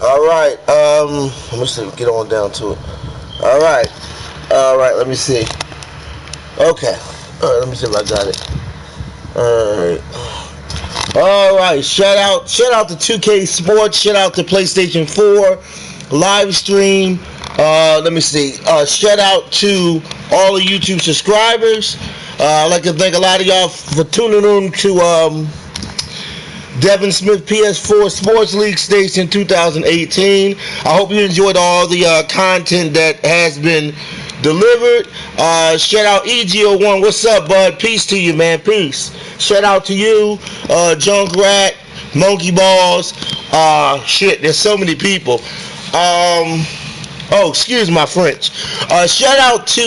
All right. Let me see. Get on down to it. All right. All right. Let me see. Okay. All right. Let me see if I got it. All right. All right. Shout out to 2K Sports. Shout out to PlayStation 4 live stream. Let me see. Shout out to all the YouTube subscribers. I'd like to thank a lot of y'all for tuning in to Devin Smith PS4 Sports League Station 2018. I hope you enjoyed all the content that has been delivered. Shout out EGO1. What's up, bud? Peace to you, man. Peace. Shout out to you, Junkrat, Monkey Balls. Shit, there's so many people. Oh, excuse my French. Shout out to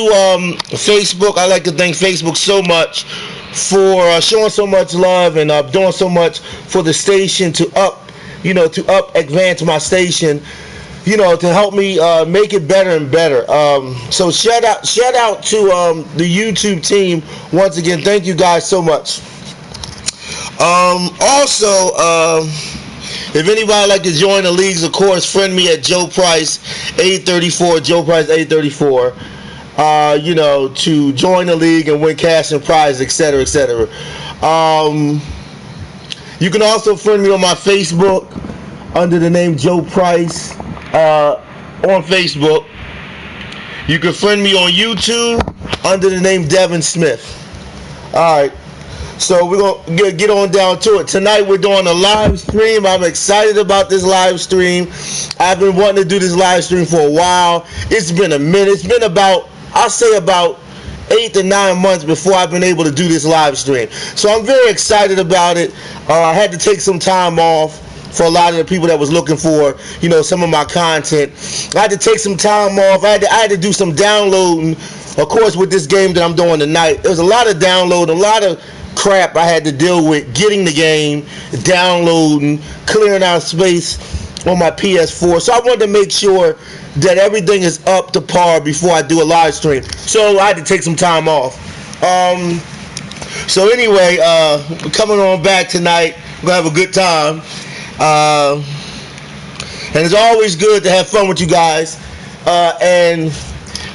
Facebook. I'd like to thank Facebook so much for showing so much love and doing so much for the station to advance my station, to help me make it better and better. So shout out to the YouTube team once again. Thank you guys so much. Also, if anybody like to join the leagues, of course, friend me at Joe Price 834, Joe Price 834. To join the league and win cash and prizes, etc., etc. You can also friend me on my Facebook under the name Joe Price on Facebook. You can friend me on YouTube under the name Devin Smith. All right. So we're going to get on down to it. Tonight we're doing a live stream. I'm excited about this live stream. I've been wanting to do this live stream for a while. It's been a minute. It's been about 8 to 9 months before I've been able to do this live stream. So I'm very excited about it. I had to take some time off for a lot of the people that was looking for, some of my content. I had to take some time off. I had to do some downloading, of course, with this game that I'm doing tonight. There was a lot of downloading, a lot of crap I had to deal with getting the game, downloading, clearing out space on my PS4. So I wanted to make sure that everything is up to par before I do a live stream. So I had to take some time off. So anyway, we're coming on back tonight. We're going to have a good time. And it's always good to have fun with you guys. And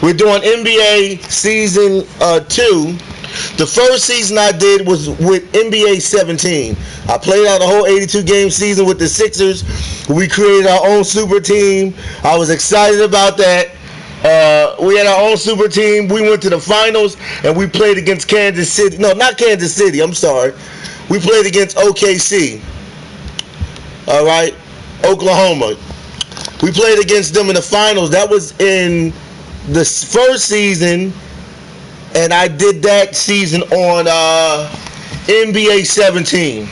we're doing NBA Season 2. The first season I did was with NBA 17. I played out the whole 82-game season with the Sixers. We created our own super team. I was excited about that. We had our own super team. We went to the finals, and we played against Kansas City. No, not Kansas City. I'm sorry. We played against OKC. All right? Oklahoma. We played against them in the finals. That was in the first season. And I did that season on NBA 17.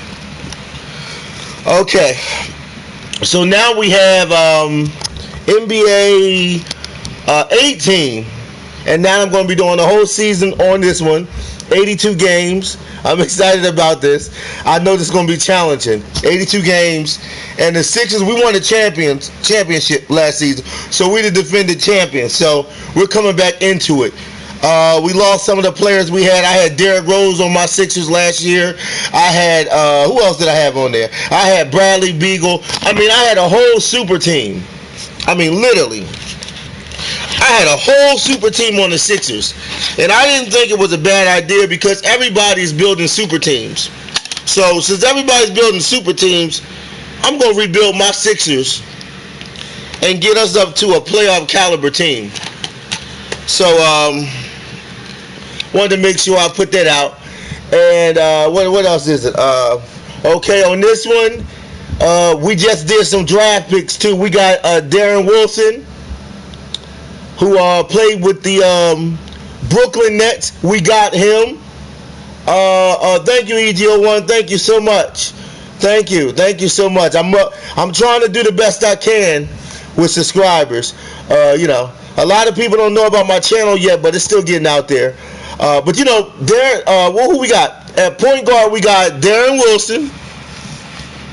Okay. So now we have NBA 18. And now I'm going to be doing the whole season on this one. 82 games. I'm excited about this. I know this is going to be challenging. 82 games. And the Sixers, we won the championship last season. So we're the defending champions. So we're coming back into it. We lost some of the players we had. I had Derrick Rose on my Sixers last year. I had, who else did I have on there? I had Bradley Beagle. I had a whole super team. Literally. I had a whole super team on the Sixers. And I didn't think it was a bad idea because everybody's building super teams. So since everybody's building super teams, I'm going to rebuild my Sixers and get us up to a playoff caliber team. So, wanted to make sure I put that out. And what else is it? Okay, on this one, we just did some draft picks too. We got Darren Wilson, who played with the Brooklyn Nets. We got him. Thank you, EGO1. Thank you so much. Thank you so much. I'm trying to do the best I can with subscribers. A lot of people don't know about my channel yet, but it's still getting out there. But who we got? At point guard, we got Darren Wilson,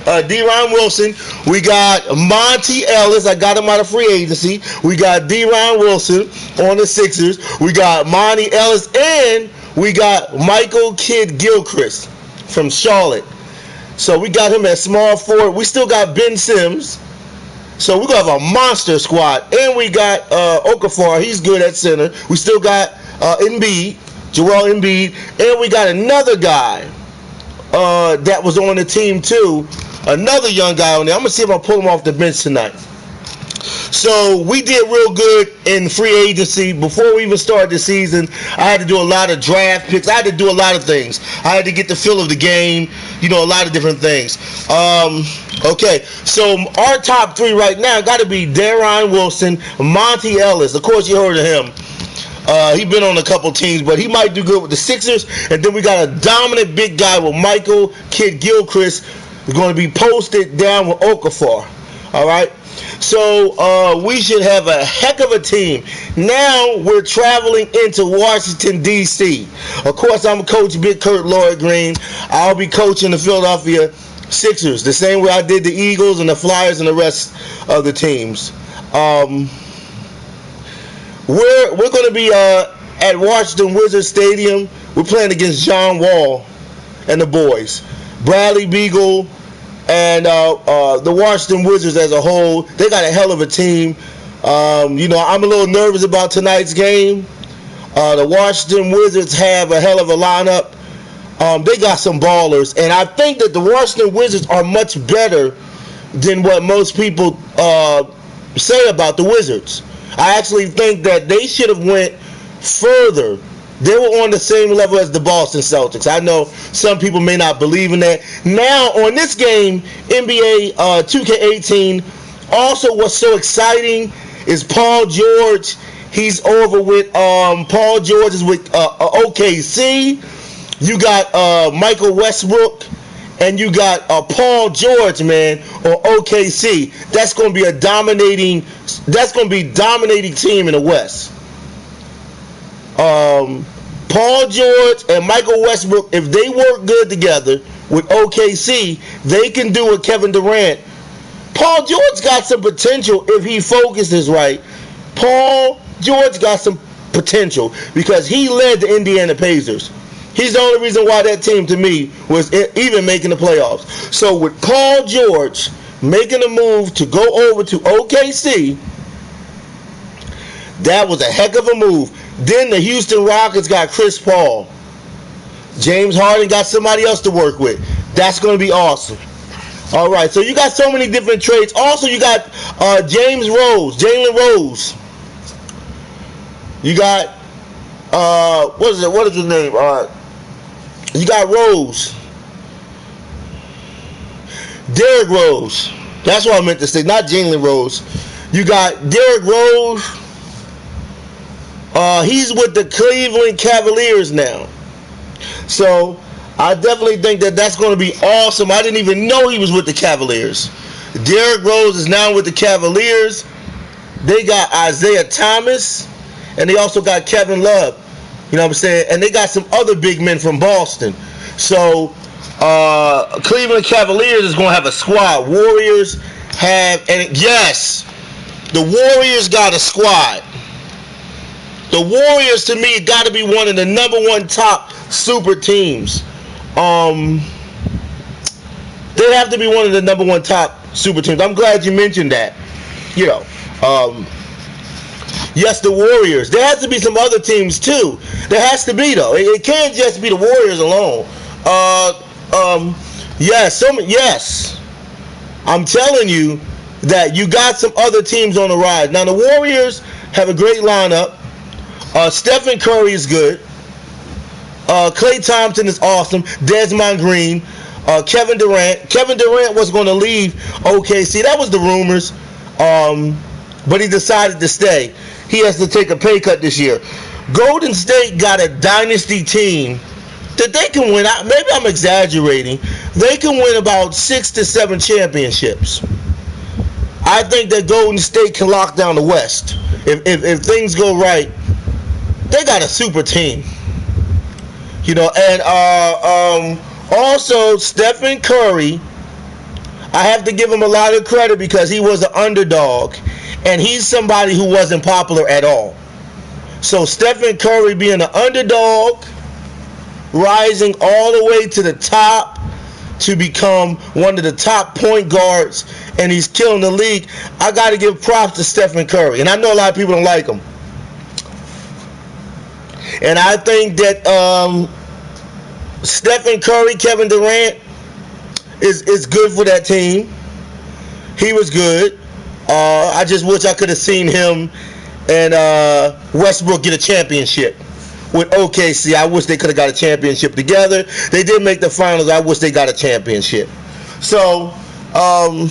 D-Ron Wilson. We got Monty Ellis. I got him out of free agency. We got D-Ron Wilson on the Sixers. We got Monty Ellis, and we got Michael Kidd-Gilchrist from Charlotte. So we got him at small forward. We still got Ben Simmons. So we're going to have a monster squad. And we got Okafor. He's good at center. We still got Embiid, Joel Embiid. And we got another guy that was on the team too. Another young guy on there. I'm going to see if I pull him off the bench tonight. So we did real good in free agency. Before we even started the season, I had to do a lot of draft picks. I had to do a lot of things. I had to get the feel of the game, a lot of different things. Okay, so our top three right now got to be Deron Wilson, Monty Ellis. Of course, you heard of him. He's been on a couple teams, but he might do good with the Sixers. And then we got a dominant big guy with Michael Kidd-Gilchrist, who's going to be posted down with Okafor. All right? So we should have a heck of a team. Now we're traveling into Washington, D.C. Of course, I'm Coach Big Kurt Lloyd Green. I'll be coaching the Philadelphia Sixers the same way I did the Eagles and the Flyers and the rest of the teams. We're going to be at Washington Wizards Stadium. We're playing against John Wall and the boys. Bradley Beagle and the Washington Wizards as a whole, they got a hell of a team. I'm a little nervous about tonight's game. The Washington Wizards have a hell of a lineup. They got some ballers, and I think that the Washington Wizards are much better than what most people say about the Wizards. I actually think that they should have went further. They were on the same level as the Boston Celtics. I know some people may not believe in that. Now, on this game, NBA 2K18, also what's so exciting is Paul George. He's over with, Paul George is with OKC. You got Michael Westbrook, and you got Paul George, man, on OKC. That's going to be dominating team in the West. Paul George and Michael Westbrook, if they work good together with OKC, they can do what Kevin Durant. Paul George got some potential if he focuses right. Paul George got some potential because he led the Indiana Pacers. He's the only reason why that team, to me, was even making the playoffs. So with Paul George making a move to go over to OKC, that was a heck of a move. Then the Houston Rockets got Chris Paul. James Harden got somebody else to work with. That's going to be awesome. All right, so you got so many different trades. Also, you got Jalen Rose. You got, what is his name? You got Rose. Derrick Rose. That's what I meant to say, not Jalen Rose. You got Derrick Rose. He's with the Cleveland Cavaliers now. So I definitely think that that's going to be awesome. I didn't even know he was with the Cavaliers. Derrick Rose is now with the Cavaliers. They got Isaiah Thomas, and they also got Kevin Love. You know what I'm saying? And they got some other big men from Boston. So Cleveland Cavaliers is going to have a squad. Warriors have, and yes, the Warriors got a squad. The Warriors, to me, got to be one of the number one top super teams. They have to be one of the number one top super teams. I'm glad you mentioned that. Yes, the Warriors. There has to be some other teams, too. There has to be, though. It can't just be the Warriors alone. Yes. I'm telling you that you got some other teams on the rise. Now, the Warriors have a great lineup. Stephen Curry is good. Klay Thompson is awesome. Desmond Green. Kevin Durant. Kevin Durant was going to leave OKC. That was the rumors. But he decided to stay. He has to take a pay cut this year. Golden State got a dynasty team that they can win. Maybe I'm exaggerating. They can win about 6 to 7 championships. I think that Golden State can lock down the West. If things go right, they got a super team. And also Stephen Curry, I have to give him a lot of credit because he was an underdog, and he's somebody who wasn't popular at all. So Stephen Curry being an underdog, rising all the way to the top, to become one of the top point guards, and he's killing the league. I got to give props to Stephen Curry, and I know a lot of people don't like him. And I think that Stephen Curry, Kevin Durant is good for that team. He was good. I just wish I could have seen him and Westbrook get a championship with OKC. I wish they could have got a championship together. They did make the finals. I wish they got a championship. So, I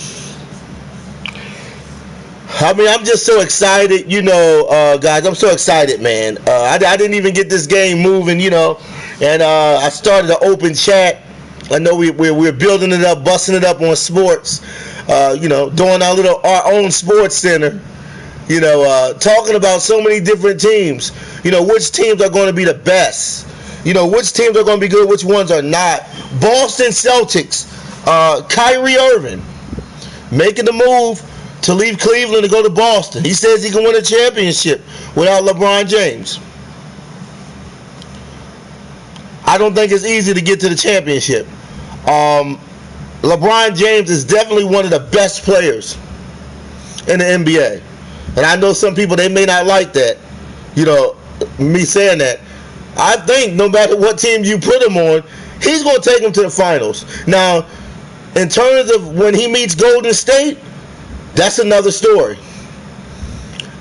mean, I'm just so excited, guys. I'm so excited, man. I didn't even get this game moving, and I started an open chat. I know we're building it up, busting it up on sports, doing our own sports center, talking about so many different teams, which teams are going to be the best, which teams are going to be good, which ones are not. Boston Celtics, Kyrie Irving making the move to leave Cleveland to go to Boston. He says he can win a championship without LeBron James. I don't think it's easy to get to the championship. LeBron James is definitely one of the best players in the NBA. And I know some people, they may not like that, me saying that. I think no matter what team you put him on, he's going to take them to the finals. Now, in terms of when he meets Golden State, that's another story.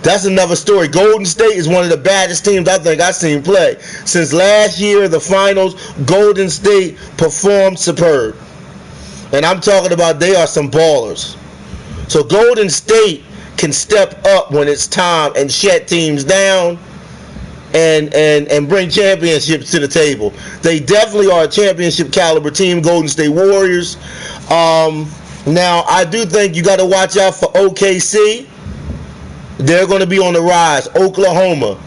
That's another story. Golden State is one of the baddest teams I think I've seen play. Since last year, the finals, Golden State performed superb. And I'm talking about they are some ballers. So Golden State can step up when it's time and shut teams down and bring championships to the table. They definitely are a championship caliber team, Golden State Warriors. Now, I do think you got to watch out for OKC. They're going to be on the rise. Oklahoma.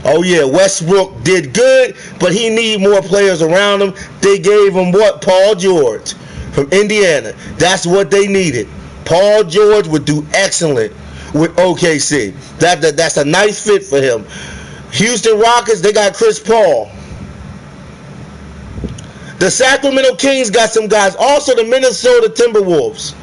Oh, yeah, Westbrook did good, but he need more players around him. They gave him what? Paul George from Indiana. That's what they needed. Paul George would do excellent with OKC. That's a nice fit for him. Houston Rockets, they got Chris Paul. The Sacramento Kings got some guys. Also, the Minnesota Timberwolves.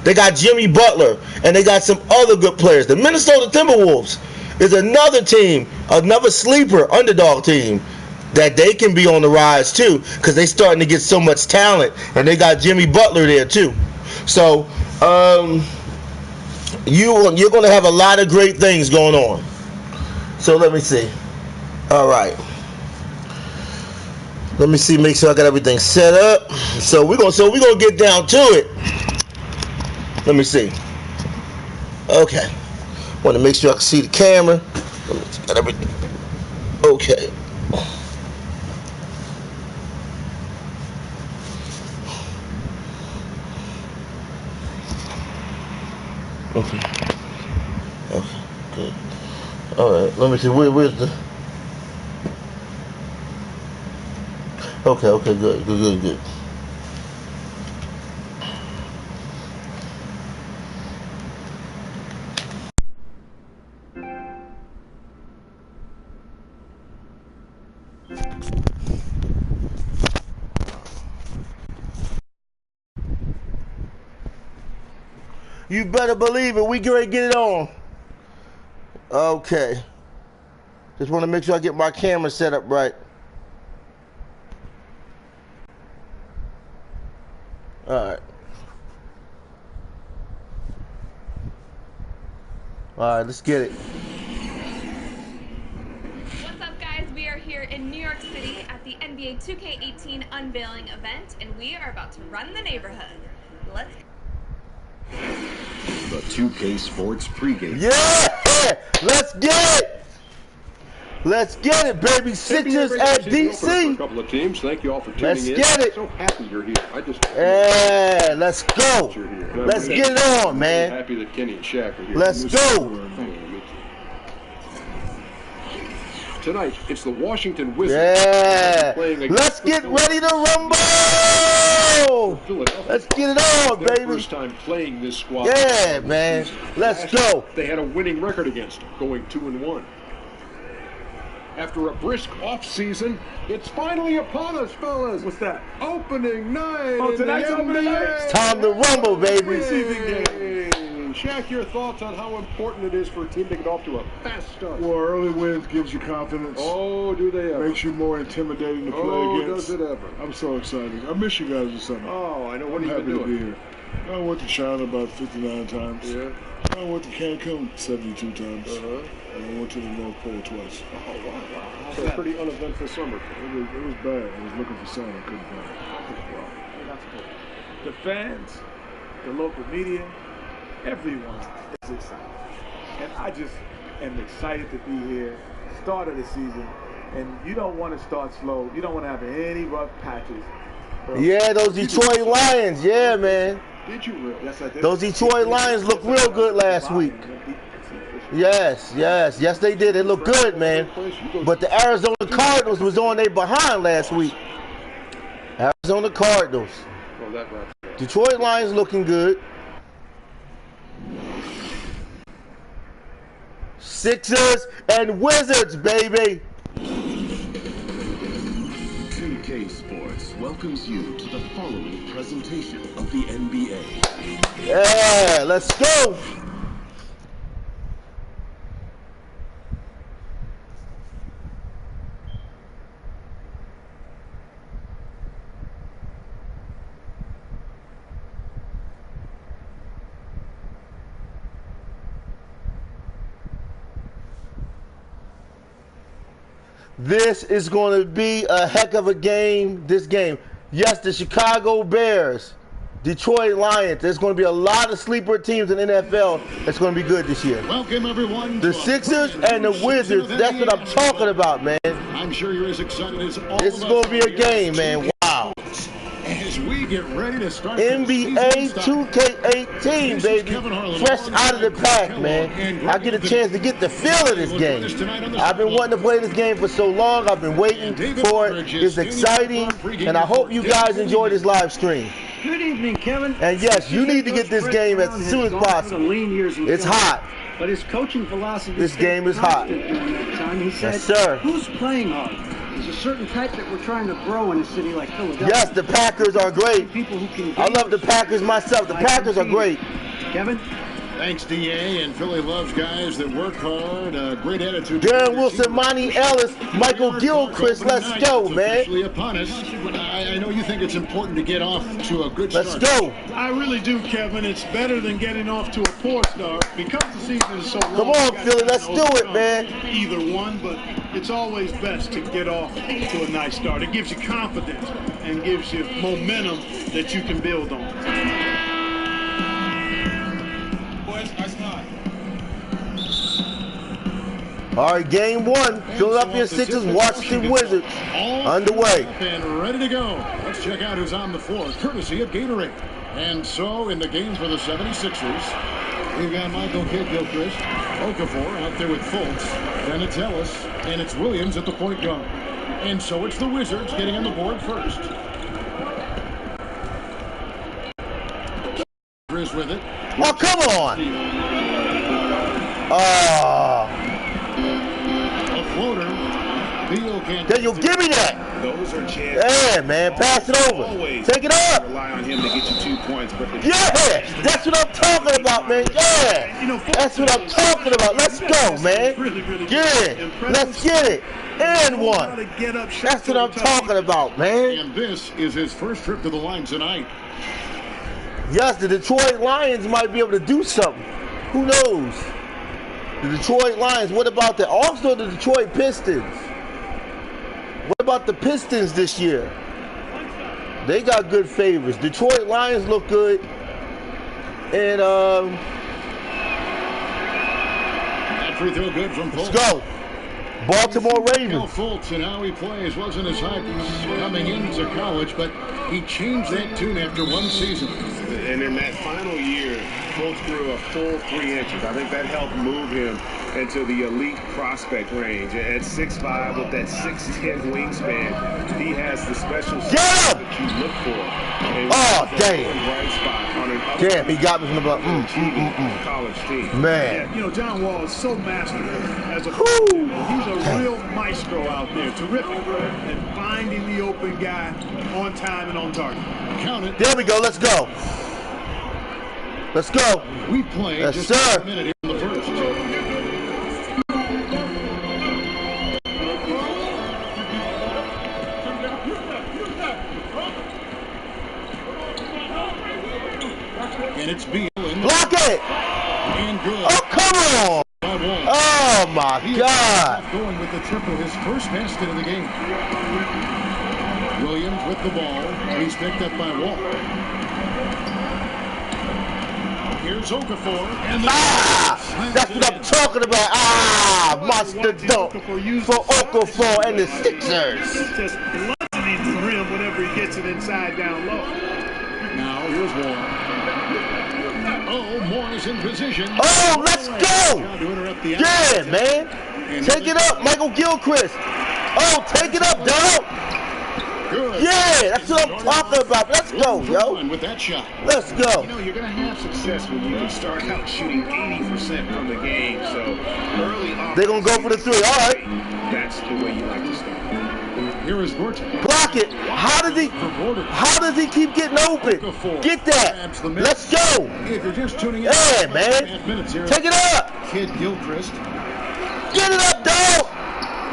They got Jimmy Butler, and they got some other good players. The Minnesota Timberwolves is another team, another sleeper underdog team that they can be on the rise too, because they starting to get so much talent, and they got Jimmy Butler there too. So you're going to have a lot of great things going on. So let me see. All right. Let me see. Make sure I got everything set up. So we're gonna get down to it. Let me see. Okay. Want to make sure I can see the camera. Let me got everything. Okay. Okay. Okay. Good. All right. Let me see. Where's the? Okay. Okay. Good. You better believe it. We get ready to get it on. Okay. Just want to make sure I get my camera set up right. Alright. Alright, let's get it. What's up, guys? We are here in New York City at the NBA 2K18 unveiling event, and we are about to run the neighborhood. Let's go. The 2K Sports pregame. Yeah! Let's get it! Let's get it, baby. Sixers at DC. A couple of teams. Thank you all for tuning Let's in. get it. I'm so happy you're here. Yeah, let's go. Let's get it on, man. Happy that Kenny and Shaq are here. Let's go. Tonight, it's the Washington Wizards. Yeah. Let's get ready to rumble. Let's get it on, baby. First time playing this squad. Yeah, man. Let's go. They had a winning record against them, going 2-1. After a brisk off-season, it's finally upon us, fellas. What's that? Opening night. Oh, tonight's opening night. It's time to rumble, baby. Receiving game. Shaq, your thoughts on how important it is for a team to get off to a fast start? Well, early wins gives you confidence. Oh, do they ever? Makes you more intimidating to play against. Does it ever? I'm so excited. I miss you guys this summer. Oh, I know. What I'm have you happy been to be doing? here. I went to China about 59 times. Yeah. I went to Cancun 72 times. Uh-huh. And I went to the North Pole twice. Oh, wow. So a pretty uneventful summer. It was bad. I was looking for sun. I couldn't find it. Well, that's cool. The fans, the local media, everyone is excited. And I just am excited to be here. Start of the season. And you don't want to start slow. You don't want to have any rough patches. Yeah, those Detroit Lions. Yeah, man. Did you really? Yes, I did. Those Detroit Lions looked real good last week. Yes, they did. They looked good, man. But the Arizona Cardinals was on their behind last week. Arizona Cardinals. Well, that wraps it up. Detroit Lions looking good. Sixers and Wizards, baby. 2K Sports welcomes you to the following presentation of the NBA. Yeah, let's go. This is going to be a heck of a game, this game. Yes, the Chicago Bears, Detroit Lions. There's going to be a lot of sleeper teams in the NFL that's going to be good this year. Welcome, everyone. The Sixers and the Wizards, that's what I'm talking about, man. I'm sure you're as excited as all This is going to be a game, man. Wow. As we get ready to start NBA 2K18, baby. Fresh out of the pack, man. I get a chance to get the feel of this game. I've been wanting to play this game for so long. I've been waiting for it. It's exciting, and I hope you guys enjoy this live stream. Good evening, Kevin. And yes, you need to get this game as soon as possible. It's hot. But his coaching philosophy. This game is hot. During that time, he said, Yes, sir. Who's playing hard? There's a certain type that we're trying to grow in a city like Philadelphia. Yes, the Packers are great. People who can. I love the Packers myself. The Packers are great. Kevin. Thanks, DA, and Philly loves guys that work hard, great attitude. Darren Wilson, Monty Ellis, Michael Gilchrist, let's go, man. Upon us. I know you think it's important to get off to a good start. Let's go. I really do, Kevin. It's better than getting off to a poor start because the season is so long. Come on, Philly, let's do it, man. Either one, but it's always best to get off to a nice start. It gives you confidence and gives you momentum that you can build on. All right, game one. Philadelphia Sixers, Washington Wizards. Underway. And ready to go. Let's check out who's on the floor, courtesy of Gatorade. And so, in the game for the 76ers, we've got Michael Kidd-Gilchrist, Okafor out there with Fultz, then it's Ellis, and it's Williams at the point guard. And so it's the Wizards getting on the board first. Chris with it. Oh, come on. Oh. A floater. Beal can't. Then you give me that. Those are chances. Yeah, man. Pass it over. Take it up. Rely on him to get you 2 points. But Yeah, that's what I'm talking about, man. Yeah, that's what I'm talking about. Let's go, man. Get it. Let's get it. And one. That's what I'm talking about, man. And this is his first trip to the line tonight. Yes, the Detroit Lions might be able to do something. Who knows? The Detroit Lions. What about the also the Detroit Pistons? What about the Pistons this year? They got good favors. Detroit Lions look good. And That free throw good from Fultz. let's go. Baltimore Ravens. Fultz and how he plays wasn't as hype coming into college, but he changed that tune after one season. and in that final year, Fultz grew a full 3 inches. I think that helped move him into the elite prospect range. At 6'5", with that 6'10" wingspan, he has the special. Get him! you look for. And Oh, damn. Right spot on an Damn, he got me from the block. college team. Man. Yeah, you know, John Wall is so masterful as a Whew. he's a real maestro out there. Terrific at finding the open guy on time and on target. Count it. There we go. Let's go. Let's go. We play Yes, just sir. a minute here in the first. And it's Beal in the Block it. and good. Oh, come on. By Wall. Oh, my He is God. going with the triple, his first basket of the game. Williams with the ball. He's picked up by Wall. Here's Okafor. And the That's what I'm talking about. Monster dunk for Okafor and the Sixers. Just bludgeoning the rim whenever he gets it inside down low. Now here's Wall. Oh, Moore is in position. Oh, let's go. Trying to interrupt the Yeah, action. man. Take it up, Michael Gilchrist. Oh, take it up, dog. Good. Yeah, that's what I'm talking about. Let's go, yo. With that shot. Let's go. You know, you're going to have success when you can start out shooting 80% from the game. So early on, They're going to go for the three. All right. that's the way you like to start. Here is Gorton. Block it. How does he keep getting open? Get that. Let's go. If you're just tuning in, Yeah, man. minutes here. Take it up. Kid Gilchrist. Get it up, dog.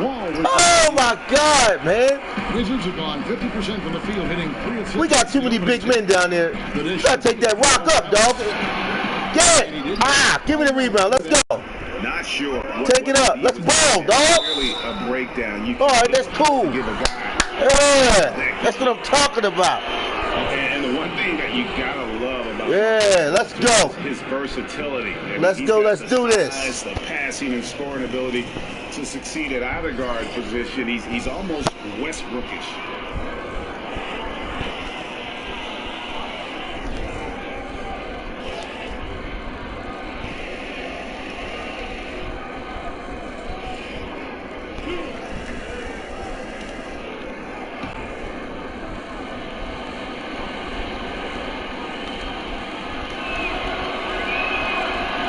Wall with Oh, my God, man. Wizards have gone 50% from the field, hitting 3 of 6. We got too many big men down there. You got to take that rock up, dog. Get it. Give me the rebound. Let's go. Not sure. Take it up. Let's ball, dog. Really a breakdown. You All right, that's cool. give a guy. Yeah, that's what I'm talking about. And the one thing that you gotta love about Yeah, let's go. his versatility. And Let's he's go, got let's the do this. size, the passing and scoring ability to succeed at either guard position. He's almost Westbrookish.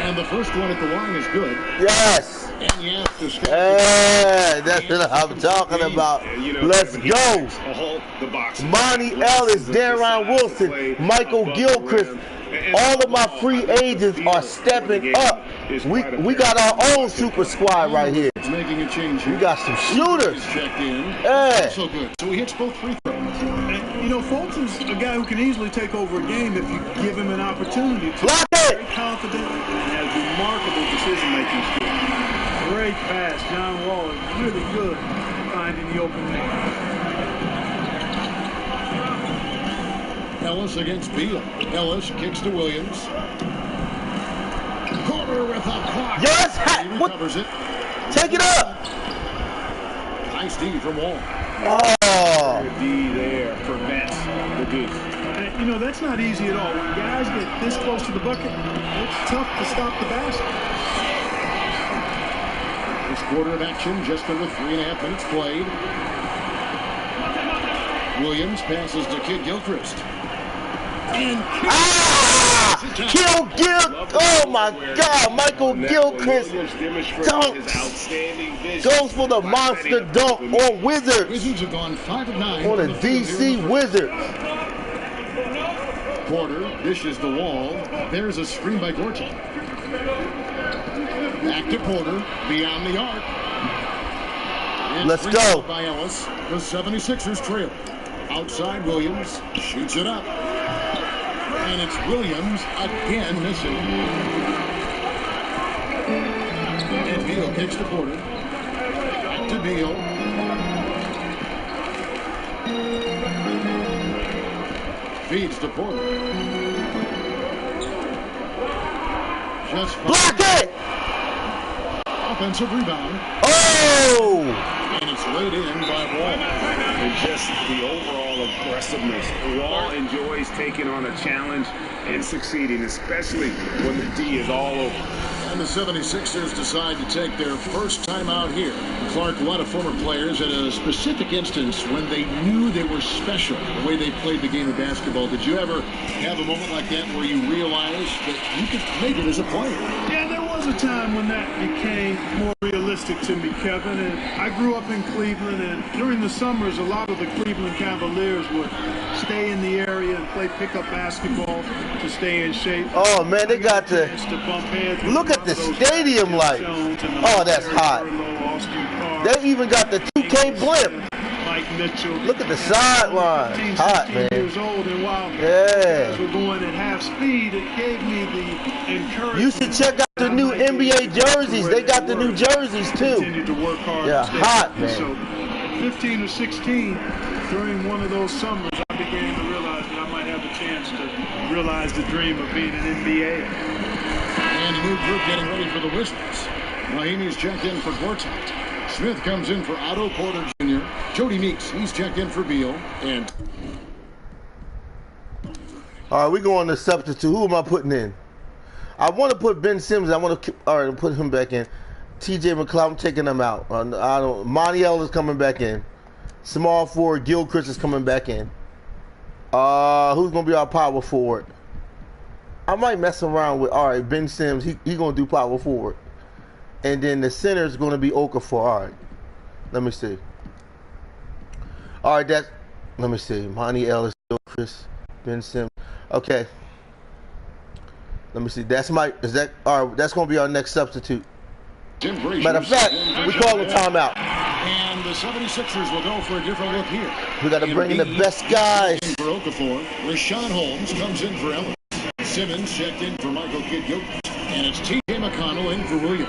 And the first one at the line is good. Yes. And you have to stop. Hey, that's what I'm talking about. You know, Let's he go. likes to hold the box. Monty Ellis, Darron Wilson, Michael Gilchrist. All of my free agents are stepping up. We got our own super squad right here. It's making a change here. We got some shooters. Checked in. Yeah. So good. So he hits both free throws. And, you know, Fultz is a guy who can easily take over a game if you give him an opportunity to. Block Very it. confident and has remarkable decision-making skills. Great pass. John Wall is really good at finding the open man. Ellis against Beal. Ellis kicks to Williams. Corner with a block. Yes. He What? recovers it. Take it up. Nice D from Wall. Oh. D there prevents the deuce. And, you know, that's not easy at all. When guys get this close to the bucket, it's tough to stop the basket. This quarter of action, just under 3.5 minutes played. Williams passes to Kid Gilchrist. And Kill Gil. Oh my God, Michael Gilchrist dunks. Goes for the monster dunk on Wizards. Wizards have gone 5 of 9 On a DC Wizards. Porter dishes the Wall. There's a screen by Gorton. Back to Porter, beyond the arc. And Let's three go. By Ellis. The 76ers trail. Outside Williams shoots it up. And it's Williams again missing. And Beal kicks to Porter. Back to Beal. Feeds to Porter. Just Block it. off offensive rebound. Oh! And it's laid in by Wall. And just the overall aggressiveness. Wall enjoys taking on a challenge and succeeding, especially when the D is all over. And the 76ers decide to take their first time out here. Clark, a lot of former players at a specific instance when they knew they were special, the way they played the game of basketball. Did you ever have a moment like that where you realized that you could make it as a player? Yeah, there was a time when that became more realistic to me, Kevin. And I grew up in Cleveland, and during the summers, a lot of the Cleveland Cavaliers would stay in the area and play pickup basketball to stay in shape. Oh, man, they got to bump heads. look at the stadium light. Oh, that's hot. They even got the 2K blimp. Mike Mitchell. Look at the sideline. Hot, man. Years old, and while yeah. we're going at half speed, it gave me the encouragement. You should check out the new NBA jerseys. They got the new jerseys too. Continue to work hard. Yeah, hot, man. So, 15 or 16, during one of those summers, I began to realize that I might have a chance to realize the dream of being an NBA. And a new group getting ready for the Wizards. Mahinmi's checked in for Gortat. Smith comes in for Otto Porter Jr. Jody Meeks, he's checked in for Beal. And all right, we go on to substitute. Who am I putting in? I want to put Ben Simmons. I want to put him back in. T.J. McCloud, I'm taking him out. Monty Ellis is coming back in. Small forward Gilchrist is coming back in. Who's gonna be our power forward? I might mess around with Ben Simmons. He gonna do power forward. And then the center is going to be Okafor. All right. Let me see. All right, let me see. Monty Ellis, Chris, Ben Simmons. Okay. Let me see. All right, that's going to be our next substitute. Matter of fact, we call a timeout. And the 76ers will go for a different look here. We got to bring in the best guys. For Okafor, Rashawn Holmes comes in for Ellis. Simmons checked in for Michael Kidd-Gilchrist. And it's T.J. McConnell in for Williams.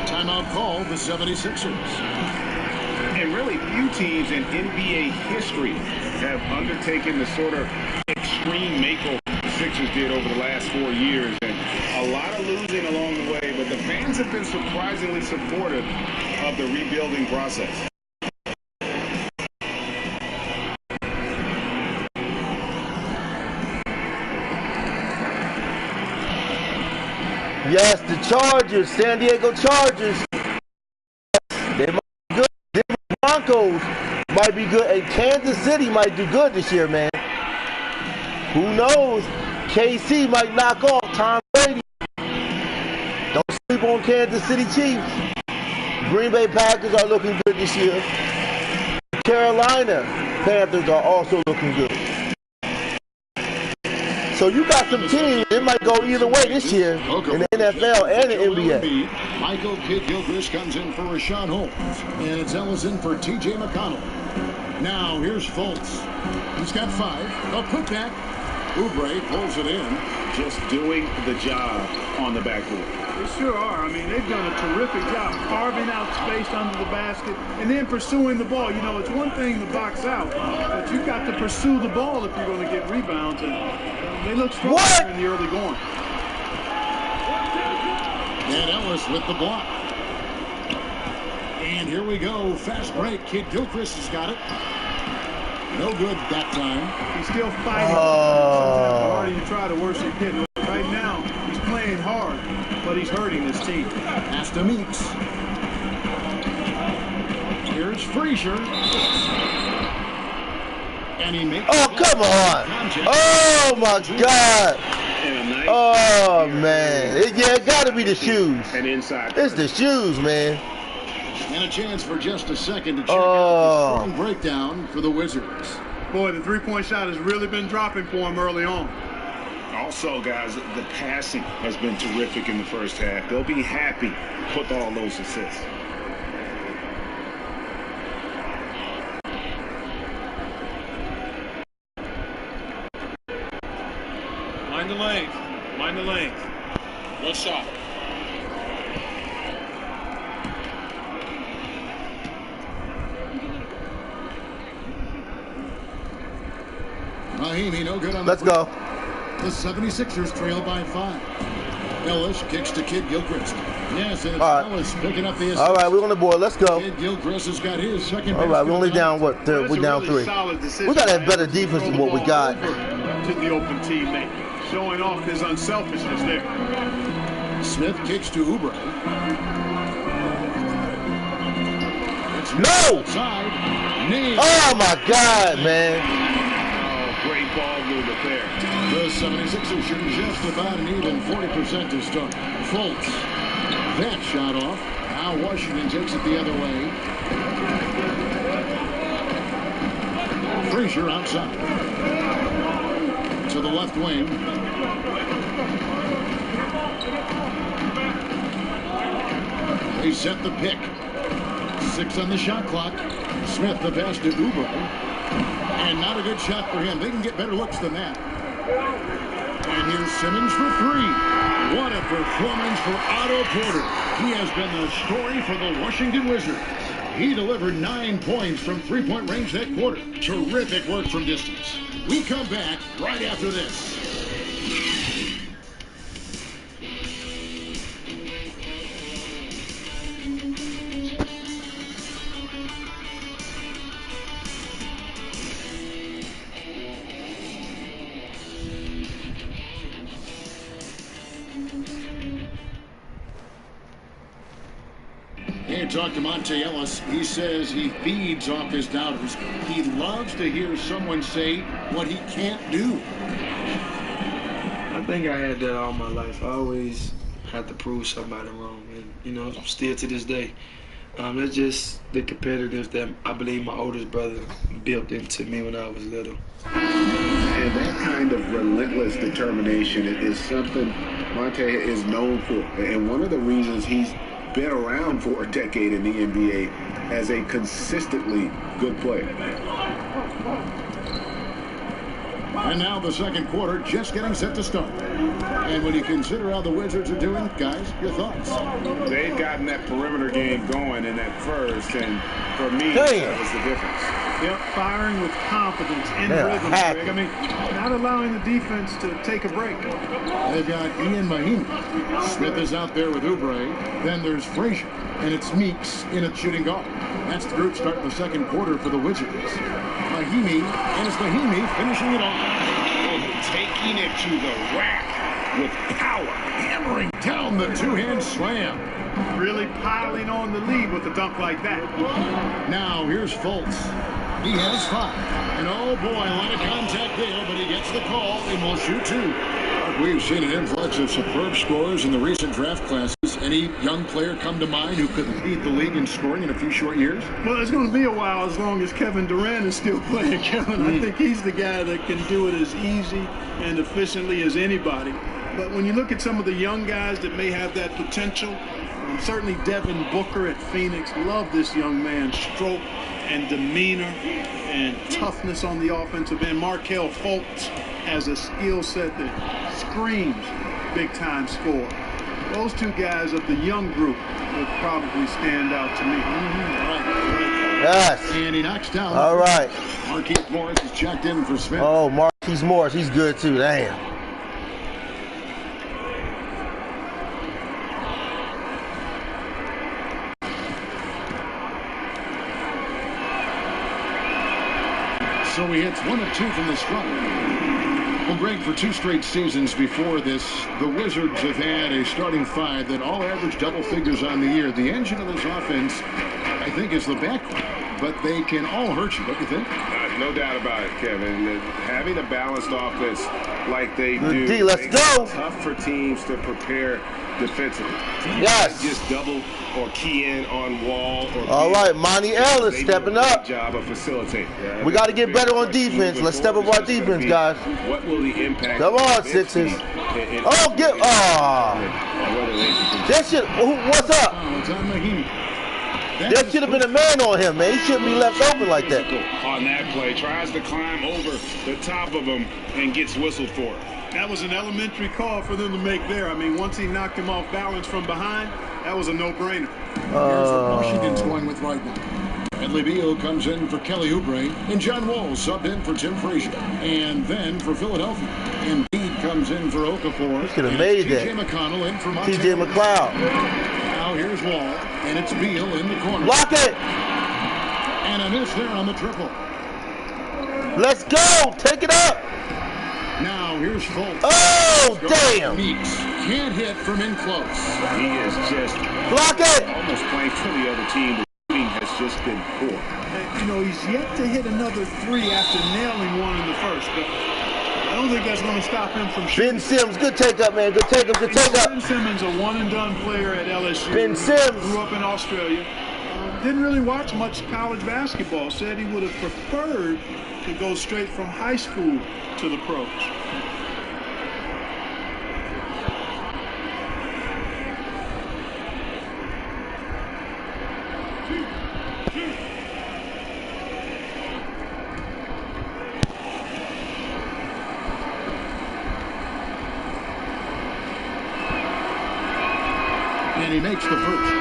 Timeout called the 76ers. And really few teams in NBA history have undertaken the sort of extreme makeover the Sixers did over the last 4 years. And a lot of losing along the way, but the fans have been surprisingly supportive of the rebuilding process. Yes, the Chargers, San Diego Chargers. They might be good. Denver Broncos might be good, and Kansas City might do good this year, man. Who knows? KC might knock off Tom Brady. Don't sleep on Kansas City Chiefs. Green Bay Packers are looking good this year. Carolina Panthers are also looking good. So you got some teams, it might go either way this year in the NFL and the NBA. Michael Kidd-Gilchrist comes in for Rashawn Holmes. And it's Ellis in for T.J. McConnell. Now here's Fultz. He's got 5. A putback. Oubre pulls it in. Just doing the job on the backboard. They sure are. I mean, they've done a terrific job carving out space under the basket and then pursuing the ball. You know, it's one thing to box out, but you've got to pursue the ball if you're going to get rebounds. And they look strong in the early going. And Ellis with the block. And here we go. Fast break. Kidd-Gilchrist has got it. No good that time. He's still fighting. The harder you try, the worse you get. Right now, he's playing hard, but he's hurting his team. Pass to Meeks. Here's Frazier. And he makes come on. Oh, my God. Oh, man. It got to be the shoes. And inside. It's the shoes, man. And a chance for just a second to check out the strong breakdown for the Wizards. Boy, the three-point shot has really been dropping for him early on. Also, guys, the passing has been terrific in the first half. They'll be happy with all those assists. Mind the length. Mind the length. Good shot. Mahinmi no good on Let's go. The 76ers trail by 5. Ellis kicks to Kid Gilchrist. Yes, and it's All right. Ellis picking up the assist. All right, we're on the board. Let's go. Kid Gilchrist has got his second. All right, we're only down what? Well, We're down really 3. solid decision. We gotta have better defense than what we got. To the open teammate, showing off his unselfishness there. Smith kicks to Oubre. No! Outside. Nailed. Oh my God, man! Oh, great ball movement there. The 76ers shooting just about an even 40% to start. Fultz. That shot off. Now Washington takes it the other way. Frazier outside. To the left wing. They set the pick. 6 on the shot clock. Smith the pass to Oubre. And not a good shot for him. They can get better looks than that. And here's Simmons for 3. What a performance for Otto Porter. He has been the story for the Washington Wizards. He delivered 9 points from three-point range that quarter. Terrific work from distance. We come back right after this. Here, talk to Monte Ellis. He says he feeds off his doubters. He loves to hear someone say what he can't do. I think I had that all my life. I always had to prove somebody wrong, and you know, still to this day. It's just the competitiveness that I believe my oldest brother built into me when I was little. And that kind of relentless determination is something Monte is known for. And one of the reasons he's been around for a decade in the NBA as a consistently good player. And now the second quarter just getting set to start. And when you consider how the Wizards are doing, guys, your thoughts? They've gotten that perimeter game going in that first, and for me, that was the difference. Yep, firing with confidence in rhythm, Greg. I mean, not allowing the defense to take a break. They've got Ian Mahinmi. Smith is out there with Oubre. Then there's Frazier. And it's Meeks in at shooting guard. That's the group starting the second quarter for the Wizards. Mahinmi, and it's Mahinmi finishing it off. Taking it to the rack with power. Hammering down the two-hand slam. Really piling on the lead with a dunk like that. Now here's Fultz. He has 5. And oh boy, a lot of contact there, but he gets the call and will shoot 2. We've seen an influx of superb scorers in the recent draft classes. Any young player come to mind who could lead the league in scoring in a few short years? Well, it's going to be a while as long as Kevin Durant is still playing, Kevin. I think he's the guy that can do it as easy and efficiently as anybody. But when you look at some of the young guys that may have that potential, certainly Devin Booker at Phoenix, love this young man's stroke and demeanor and toughness on the offensive end. Markelle Fultz has a skill set that screams big-time score. Those 2 guys of the young group would probably stand out to me. Yes. And he knocks down. All right. Marquise Morris is checked in for Smith. Oh, Marquise Morris, he's good too. Damn. So he hits 1 of 2 from the stripe. Well, Greg, for 2 straight seasons before this, the Wizards have had a starting 5 that all average double figures on the year. The engine of this offense, I think, is the backcourt, but they can all hurt you, don't you think? No doubt about it, Kevin. Having a balanced offense like they Good do, D, let's go. It's tough for teams to prepare defensively. Yes. Just double or key in on Wall. Or all right, Monty Ellis stepping up. Job of facilitating. We got to get better on defense. Let's step up our defense, guys. What will the impact? Come on, Sixers. Oh, get. Oh. That shit. What's up? It's on Mahinmi. There should have been a man on him, man. He shouldn't be left open like that. On that play, tries to climb over the top of him and gets whistled for it. That was an elementary call for them to make there. I mean, once he knocked him off balance from behind, that was a no-brainer. Here's what Washington's going with right now. Bradley Beal comes in for Kelly Oubre, and John Wall subbed in for Tim Frazier. And then for Philadelphia, Embiid comes in for Okafor. He could have made that. TJ McConnell in for TJ McCloud. Now here's Wall, and it's Beal in the corner. Block it! And a miss there on the triple. Let's go! Take it up! Now here's Fultz. Oh, damn! Meeks can't hit from in close. He is just Block it! almost playing for the other team. The shooting has just been poor. You know, he's yet to hit another three after nailing one in the first. But I don't think that's going to stop him from shooting. Ben Simmons, good take up, man. Good take up, good take up. Ben Simmons, a one-and-done player at LSU. Ben Simmons. Grew up in Australia. Didn't really watch much college basketball. Said he would have preferred to go straight from high school to the pros. And he makes the first.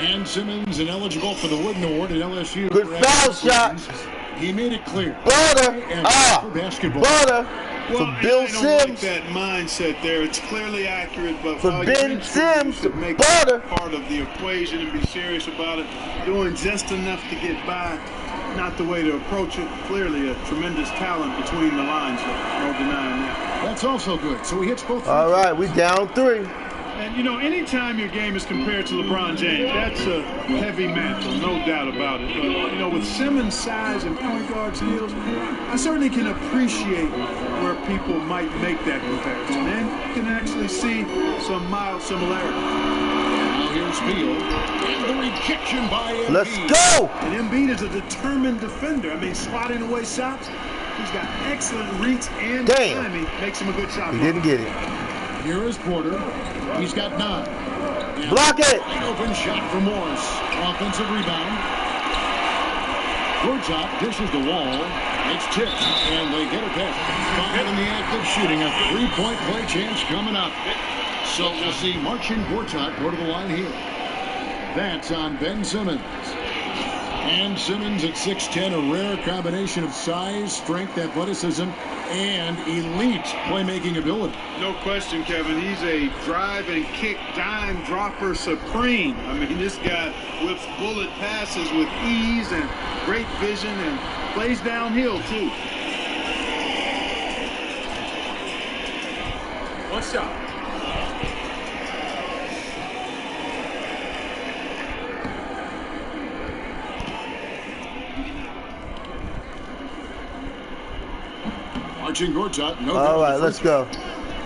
And Simmons ineligible for the Wooden Award at LSU. Good foul shot. He made it clear. Butter. For basketball. Butter. Well, For Bill I don't Sims. like that mindset there. It's clearly accurate, but For while Ben you're Sims, to make Butter. it part of the equation and be serious about it, doing just enough to get by, not the way to approach it. Clearly a tremendous talent between the lines, no denying that. That's also good. So he hits both. All right, we down 3. And, you know, anytime your game is compared to LeBron James, that's a heavy mantle, no doubt about it. But, you know, with Simmons' size and point guard skills, I certainly can appreciate where people might make that comparison. And you can actually see some mild similarity. Now here's Beal. And the rejection by Embiid. Let's go! And Embiid is a determined defender. I mean, swatting away shots. He's got excellent reach and timing. Makes him a good shot. He didn't get it. Here is Porter. He's got 9. And Block it! Wide open shot for Morris. Offensive rebound. Gortat dishes the Wall. It's tipped, and they get it back. 5 in the act of shooting. A 3-point play chance coming up. So we'll see Marcin Gortat go to the line here. That's on Ben Simmons. And Simmons at 6'10", a rare combination of size, strength, athleticism, and elite playmaking ability. No question, Kevin. He's a drive and kick dime dropper supreme. I mean, this guy whips bullet passes with ease and great vision and plays downhill, too. One shot. Marcin Gortat, no. All right, let's go.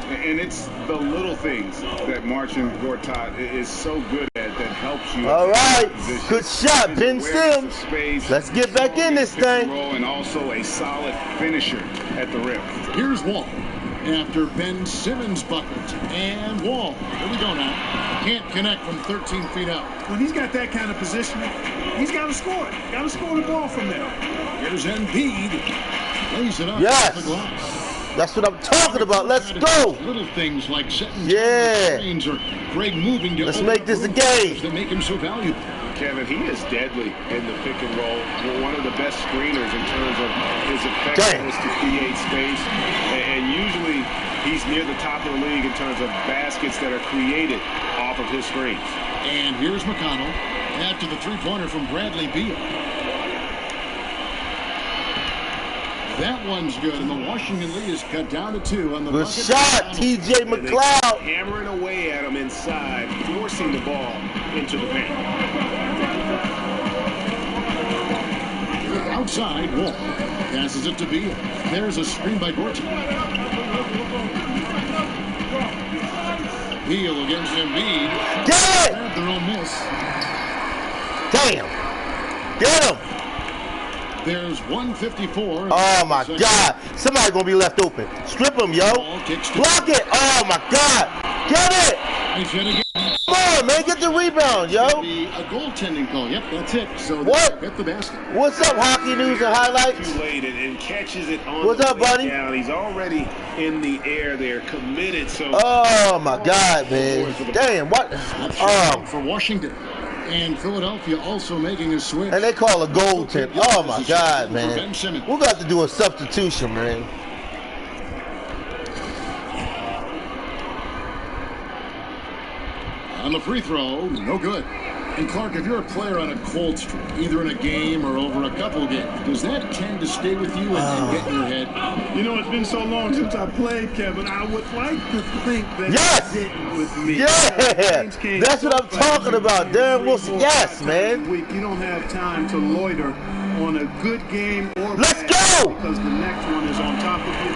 And it's the little things that Marcin Gortat is so good at that helps you. All right, good shot, Ben Sims. Let's get back in this thing. And also a solid finisher at the rim. Here's Wall. After Ben Simmons bucket. And Wall. Here we go now. Can't connect from 13 feet out. When he's got that kind of positioning, he's got to score it. Got to score the ball from there. Here's Embiid. Lays it up yes. the glass. That's what I'm talking about. Let's go. Little things like setting screens or Greg moving to let's make this a game. That make him so valuable. Kevin, he is deadly in the pick and roll. One of the best screeners in terms of his effectiveness to create space. And usually he's near the top of the league in terms of baskets that are created off of his screens. And here's McConnell after the three-pointer from Bradley Beal. That one's good, and the Washington lead is cut down to 2 on the good bucket. Shot, TJ McCloud. Hammering away at him inside, forcing the ball into the paint. Outside, Wall passes it to Beal. There's a screen by Gortat. Beal against Embiid. Get it! Their own miss. Damn. Get him. There's 154. Oh my God! Somebody gonna be left open. Strip him, yo. Block it. Oh my God! Get it! Come on, man, get the rebound, yo. A goaltending call. Yep, that's it. So what? Get the basket. What's up, hockey news and highlights? Too late and catches it on. What's up, buddy? Down. He's already in the air there, committed. So. Oh my God, man! Damn, what? For Washington. And Philadelphia also making a switch. And they call a goaltender. Oh my God, man. We're going to have to do a substitution, man. On the free throw, no good. And Clark, if you're a player on a cold streak, either in a game or over a couple of games, does that tend to stay with you and get in your head? You know, it's been so long since I played, Kevin. I would like to think that Yes! it didn't with me. Yeah! That's what I'm talking about, Darren Wilson. Yes, man. You don't have time to loiter on a good game or Let's bad go! because the next one is on top of you.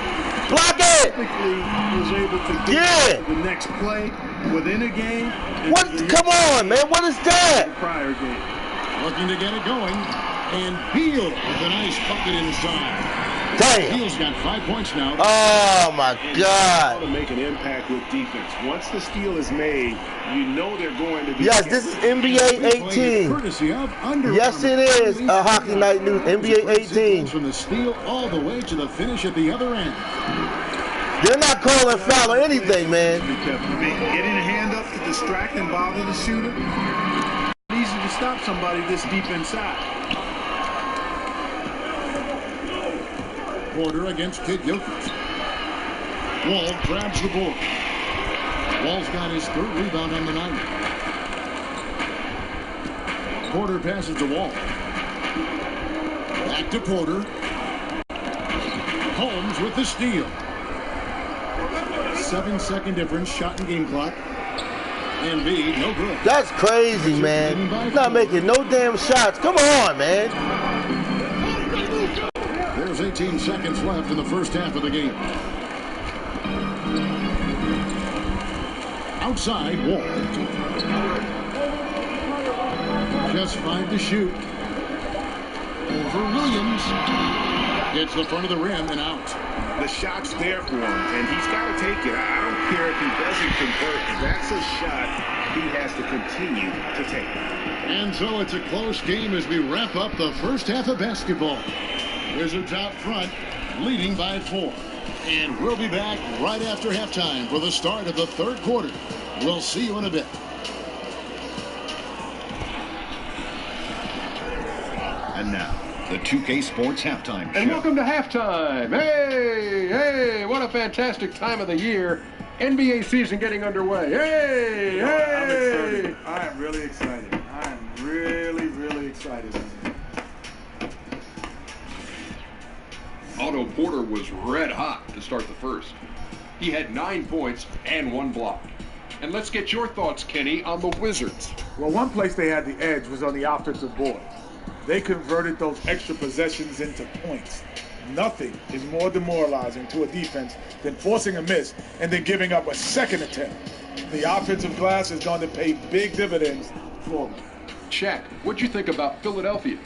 Block it! Typically was able to get to the next play within a game. What? Come on, man. What is that? The prior game. Looking to get it going. And Beal with a nice bucket inside. Damn. Beal's got 5 points now. Oh, my God. To make an impact with defense. Once the steal is made, you know they're going to be. Yes, this is NBA 18. Courtesy of Under Yes, it is. Hockey Night News. NBA 18. From the steal all the way to the finish at the other end. They're not calling foul or anything, man. Getting a hand up to distract and bother the shooter. Easy to stop somebody this deep inside. Porter against Kid Gilchrist. Wall grabs the board. Wall's got his third rebound on the night. Porter passes the Wall. Back to Porter. Holmes with the steal. 7-second difference, shot and game clock. And B, no good. That's crazy, man. Not making no damn shots. Come on, man. There's 18 seconds left in the first half of the game. Outside, Wall. Just 5 to shoot. Over Williams. Gets the front of the rim and out. The shot's there for him, and he's got to take it. I don't care if he doesn't convert. That's a shot he has to continue to take. And so it's a close game as we wrap up the first half of basketball. Wizards out front, leading by 4. And we'll be back right after halftime for the start of the third quarter. We'll see you in a bit. And now, the 2K Sports Halftime Show. And welcome to halftime. Hey, what a fantastic time of the year. NBA season getting underway. Hey. I'm excited. I am really excited. I am really excited. Otto Porter was red hot to start the first. He had 9 points and 1 block. And let's get your thoughts, Kenny, on the Wizards. Well, one place they had the edge was on the offensive board. They converted those extra possessions into points. Nothing is more demoralizing to a defense than forcing a miss and then giving up a second attempt. The offensive glass is going to pay big dividends for them. Shaq, what'd you think about Philadelphia?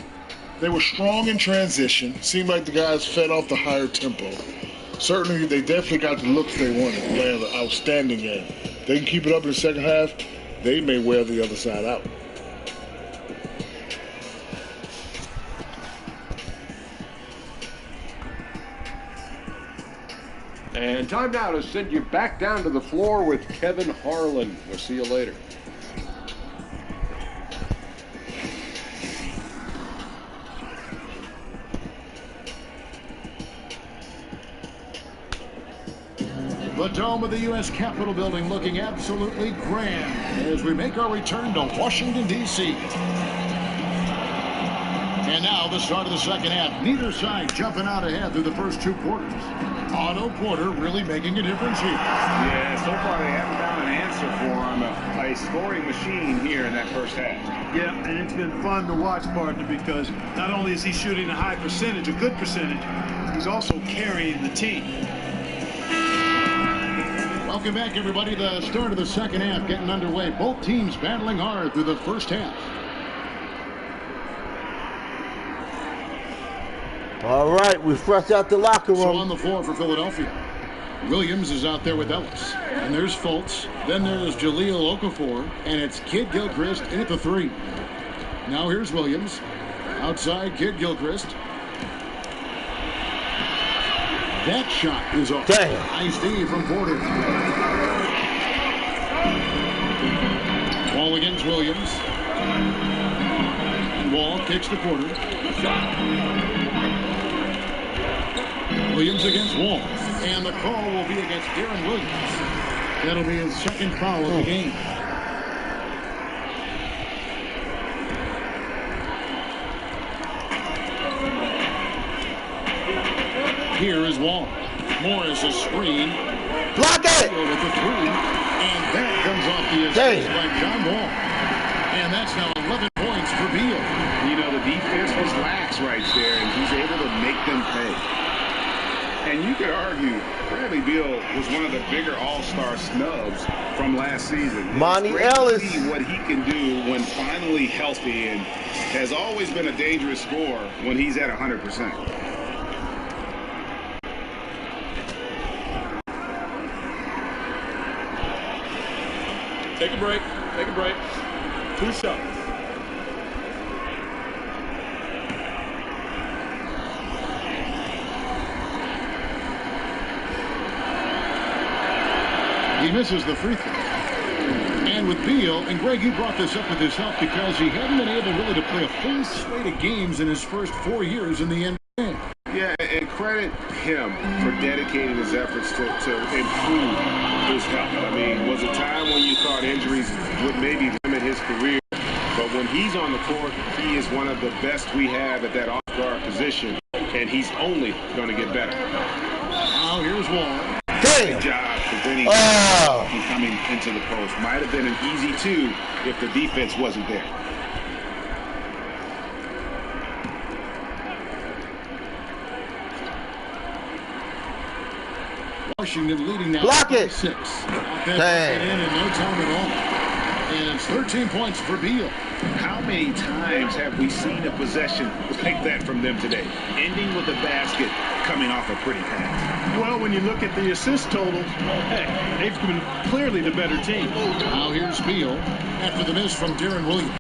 They were strong in transition. Seemed like the guys fed off the higher tempo. Certainly, they definitely got the looks they wanted. Playing an outstanding game. They can keep it up in the second half, they may wear the other side out. And time now to send you back down to the floor with Kevin Harlan. We'll see you later. The dome of the U.S. Capitol building looking absolutely grand as we make our return to Washington, D.C. And now the start of the second half. Neither side jumping out ahead through the first 2 quarters. Otto Porter really making a difference here. Yeah, so far they haven't found an answer for him. A scoring machine here in that first half. Yeah, and it's been fun to watch, partner, because not only is he shooting a high percentage, a good percentage, he's also carrying the team. Welcome back, everybody. The start of the second half getting underway. Both teams battling hard through the first half. All right, we're fresh out the locker room. So on the floor for Philadelphia. Williams is out there with Ellis. And there's Fultz. Then there's Jahlil Okafor. And it's Kid Gilchrist in at the 3. Now here's Williams. Outside, Kid Gilchrist. That shot is off. Damn. Nice D from Porter. Wall against Williams. And Wall kicks to Porter. Williams against Wall. And the call will be against Darren Williams. That'll be his second foul of the game. Here is Wall. Morris a screen. Block it! With the three. And that comes off the assist by John Wall. And that's now 11 points for Beal. You know, the defense was lax right there, and he's able to make them pay. And you could argue Bradley Beal was one of the bigger all-star snubs from last season. Monty It's great Ellis. to see what he can do when finally healthy, and has always been a dangerous scorer when he's at 100%. Take a break. Take a break. 2 shots. He misses the free throw. And with Beal, and Greg, you brought this up with his help because he hadn't been able really to play a full slate of games in his first 4 years in the NBA. Yeah, and credit him for dedicating his efforts to improve his health. I mean, was a time when you thought injuries would maybe limit his career, but when he's on the court, he is one of the best we have at that off-guard position, and he's only going to get better. Now here's Wall. Good job preventing from coming into the post. Might have been an easy 2 if the defense wasn't there. Washington leading now. Block it. 6. Dang. In no time at all. And it's 13 points for Beal. How many times have we seen a possession like that from them today? Ending with a basket, coming off a pretty pass. Well, when you look at the assist totals, hey, they've been clearly the better team. Now here's Beal after the miss from Darren Williams.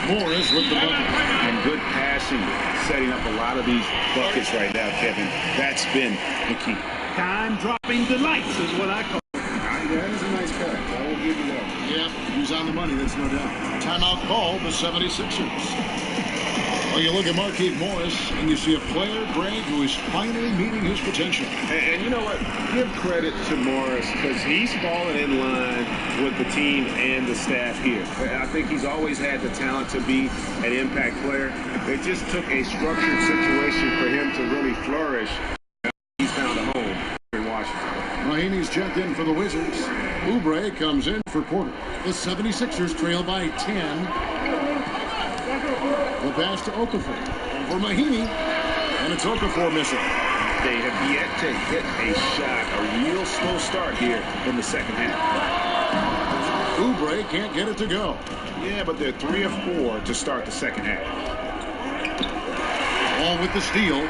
Morris with the bucket. And good passing, setting up a lot of these buckets right now, Kevin. That's been the key. Time-dropping delights is what I call it. That is a nice cut. I will give you that. Yeah, he's on the money, that's no doubt. Timeout call, the 76ers. Well, you look at Markieff Morris, and you see a player, Greg, who is finally meeting his potential. And you know what? Give credit to Morris because he's fallen in line with the team and the staff here. I think he's always had the talent to be an impact player. It just took a structured situation for him to really flourish. He's found a home in Washington. Mahinmi's checked in for the Wizards. Oubre comes in for Porter. The 76ers trail by 10. The pass to Okafor. For Mahinmi. And it's Okafor missing. They have yet to hit a shot. A real slow start here in the second half. Oubre can't get it to go. Yeah, but they're 3 of 4 to start the second half. All with the steal.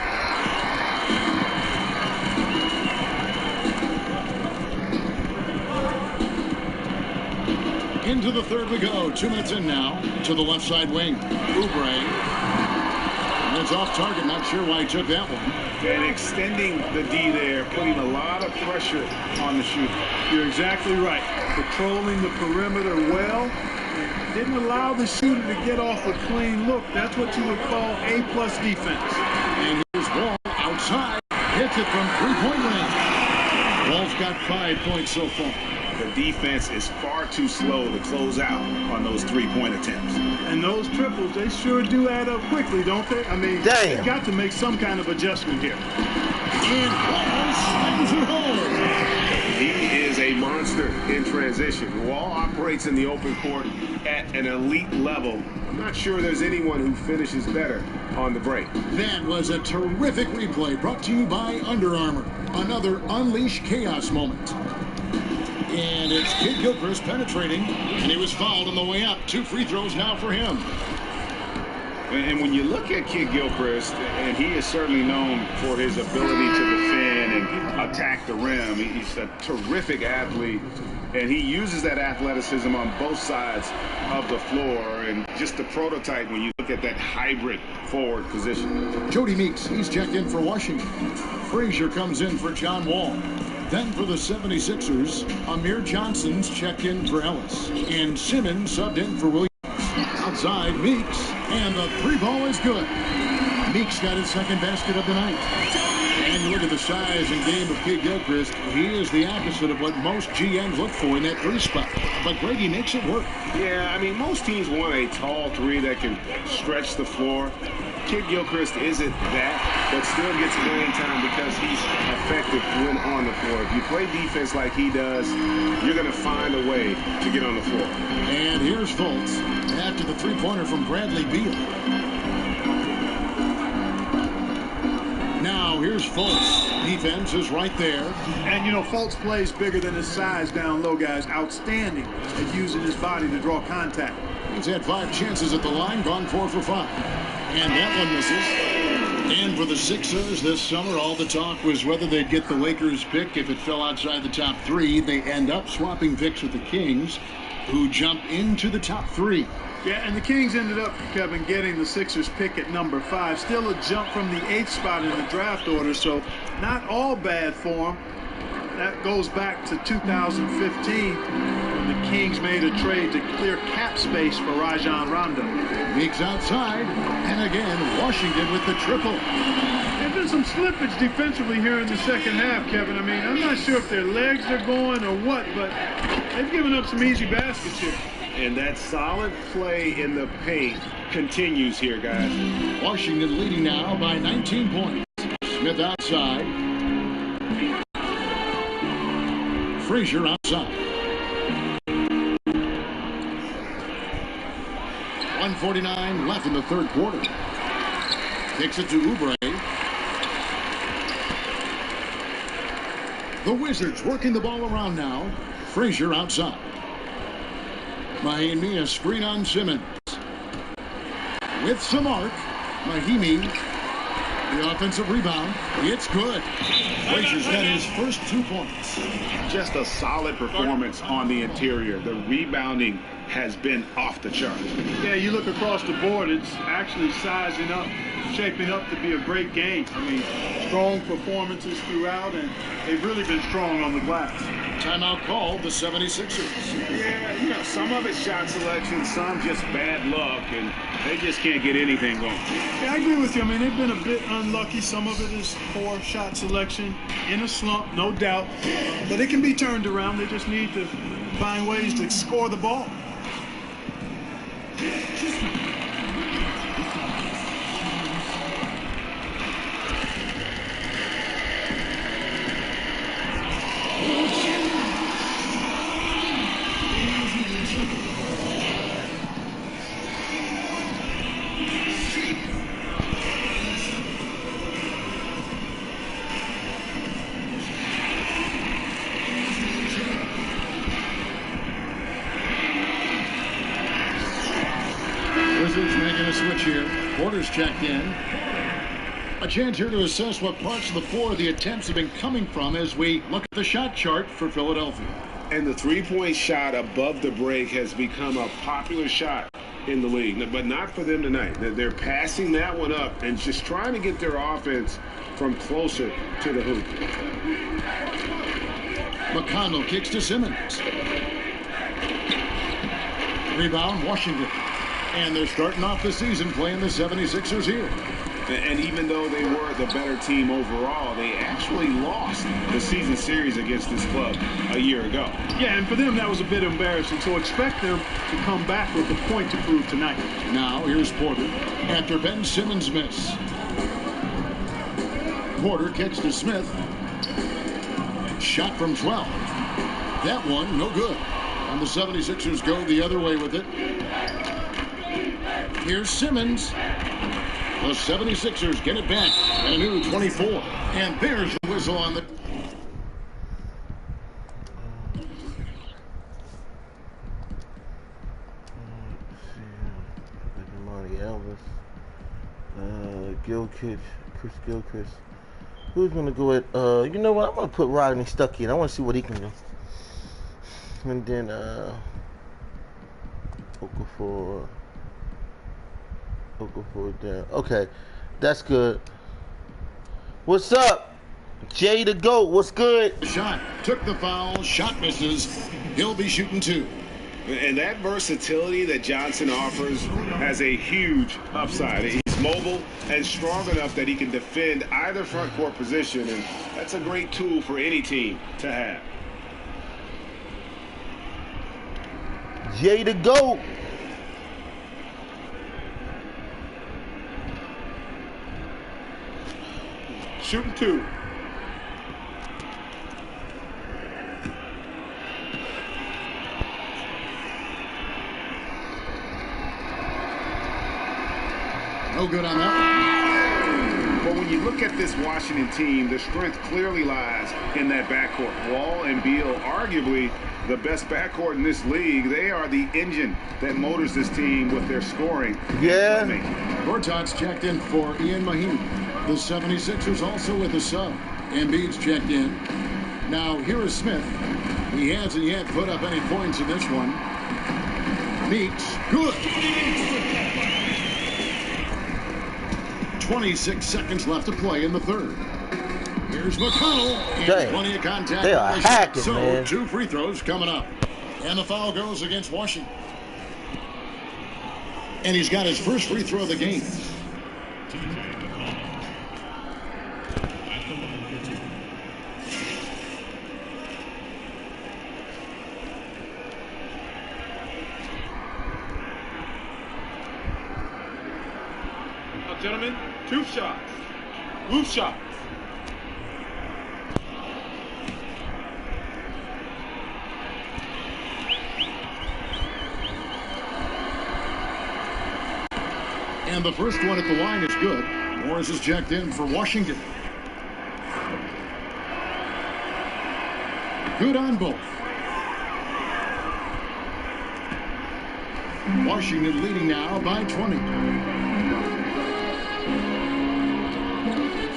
Into the third we go. 2 minutes in now to the left side wing. Oubre. And it's off target. Not sure why he took that one. And extending the D there, putting a lot of pressure on the shooter. You're exactly right. Controlling the perimeter well. Didn't allow the shooter to get off a clean look. That's what you would call A-plus defense. And here's Wall outside. Hits it from three-point range. Wall's got 5 points so far. The defense is far too slow to close out on those three-point attempts. And those triples, they sure do add up quickly, don't they? I mean, they've got to make some kind of adjustment here. And Wall slams it home. He is a monster in transition. Wall operates in the open court at an elite level. I'm not sure there's anyone who finishes better on the break. That was a terrific replay brought to you by Under Armour. Another Unleash Chaos moment. And it's Kid Gilchrist penetrating, and he was fouled on the way up. 2 free throws now for him. And when you look at Kid Gilchrist, and he is certainly known for his ability to defend and attack the rim. He's a terrific athlete, and he uses that athleticism on both sides of the floor. And just the prototype when you look at that hybrid forward position. Jody Meeks, he's checked in for Washington. Frazier comes in for John Wall. Then for the 76ers, Amir Johnson's checked in for Ellis. And Simmons subbed in for Williams. Outside, Meeks. And the 3 ball is good. Meeks got his second basket of the night. And you look at the size and game of Kid Gilchrist, he is the opposite of what most GMs look for in that 3 spot. But Grady makes it work. Yeah, I mean, most teams want a tall 3 that can stretch the floor. Kid Gilchrist isn't that, but still gets playing time because he's effective when on the floor. If you play defense like he does, you're going to find a way to get on the floor. And here's Fultz after the 3-pointer from Bradley Beal. Now here's Fultz. Defense is right there. And, you know, Fultz plays bigger than his size down low, guys. Outstanding at using his body to draw contact. He's had 5 chances at the line, gone 4 for 5. And that one misses. And for the Sixers this summer, all the talk was whether they'd get the Lakers pick if it fell outside the top 3. They end up swapping picks with the Kings, who jump into the top 3. Yeah, and the Kings ended up, Kevin, getting the Sixers pick at number 5. Still a jump from the 8th spot in the draft order, so not all bad for them. That goes back to 2015 when the Kings made a trade to clear cap space for Rajon Rondo. Meeks outside, and again, Washington with the triple. There's been some slippage defensively here in the second half, Kevin. I mean, I'm not sure if their legs are going or what, but they've given up some easy baskets here. And that solid play in the paint continues here, guys. Washington leading now by 19 points. Smith outside. Frazier outside. 1:49 left in the third quarter. Takes it to Oubre. The Wizards working the ball around now. Frazier outside. Mahimi, a screen on Simmons. With some arc, Mahimi, the offensive rebound. It's good. Frazier's got his first 2 points. Just a solid performance on the interior. The rebounding has been off the charts. Yeah, you look across the board, it's actually sizing up, shaping up to be a great game. I mean, strong performances throughout, and they've really been strong on the glass. Timeout called the 76ers. Yeah, you know, some of it's shot selection, some just bad luck, and they just can't get anything going. Yeah, I agree with you. I mean, they've been a bit unlucky. Some of it is poor shot selection, in a slump, no doubt. But it can be turned around. They just need to find ways to score the ball. Wizards making a switch here. Porter's checked in. A chance here to assess what parts of the floor the attempts have been coming from as we look at the shot chart for Philadelphia. And the three-point shot above the break has become a popular shot in the league, but not for them tonight. They're passing that one up and just trying to get their offense from closer to the hoop. McConnell kicks to Simmons. Rebound, Washington. And they're starting off the season playing the 76ers here. And even though they were the better team overall, they actually lost the season series against this club a year ago. Yeah, and for them, that was a bit embarrassing. So expect them to come back with a point to prove tonight. Now, here's Porter after Ben Simmons' miss. Porter kicks to Smith. Shot from 12. That one, no good. And the 76ers go the other way with it. Here's Simmons. The 76ers get it back and a new 24. And there's the whistle on the... Elvis. Gilchrist. Chris Gilchrist. Who's going to go at... you know what? I'm going to put Rodney Stuckey in. I want to see what he can do. And then... Okafor down. Okay, that's good. What's up? Jay the GOAT, what's good? Shot, took the foul, shot misses. He'll be shooting 2. And that versatility that Johnson offers has a huge upside. He's mobile and strong enough that he can defend either front court position, and that's a great tool for any team to have. Jay the GOAT. Shooting 2. No good on that. But when you look at this Washington team, the strength clearly lies in that backcourt. Wall and Beal, arguably the best backcourt in this league. They are the engine that motors this team with their scoring. Yeah. Gortat's checked in for Ian Mahinmi. The 76ers also with a sub. Embiid's checked in. Now here is Smith. He hasn't yet put up any points in this one. Meeks, good. 26 seconds left to play in the third. Here's McConnell. Dang. Plenty of contact. They are hacking, so, man. 2 free throws coming up. And the foul goes against Washington. And he's got his first free throw of the game. Now, gentlemen, 2 shots. Loose shot. And the first one at the line is good. Morris is checked in for Washington. Good on both. Washington leading now by 20.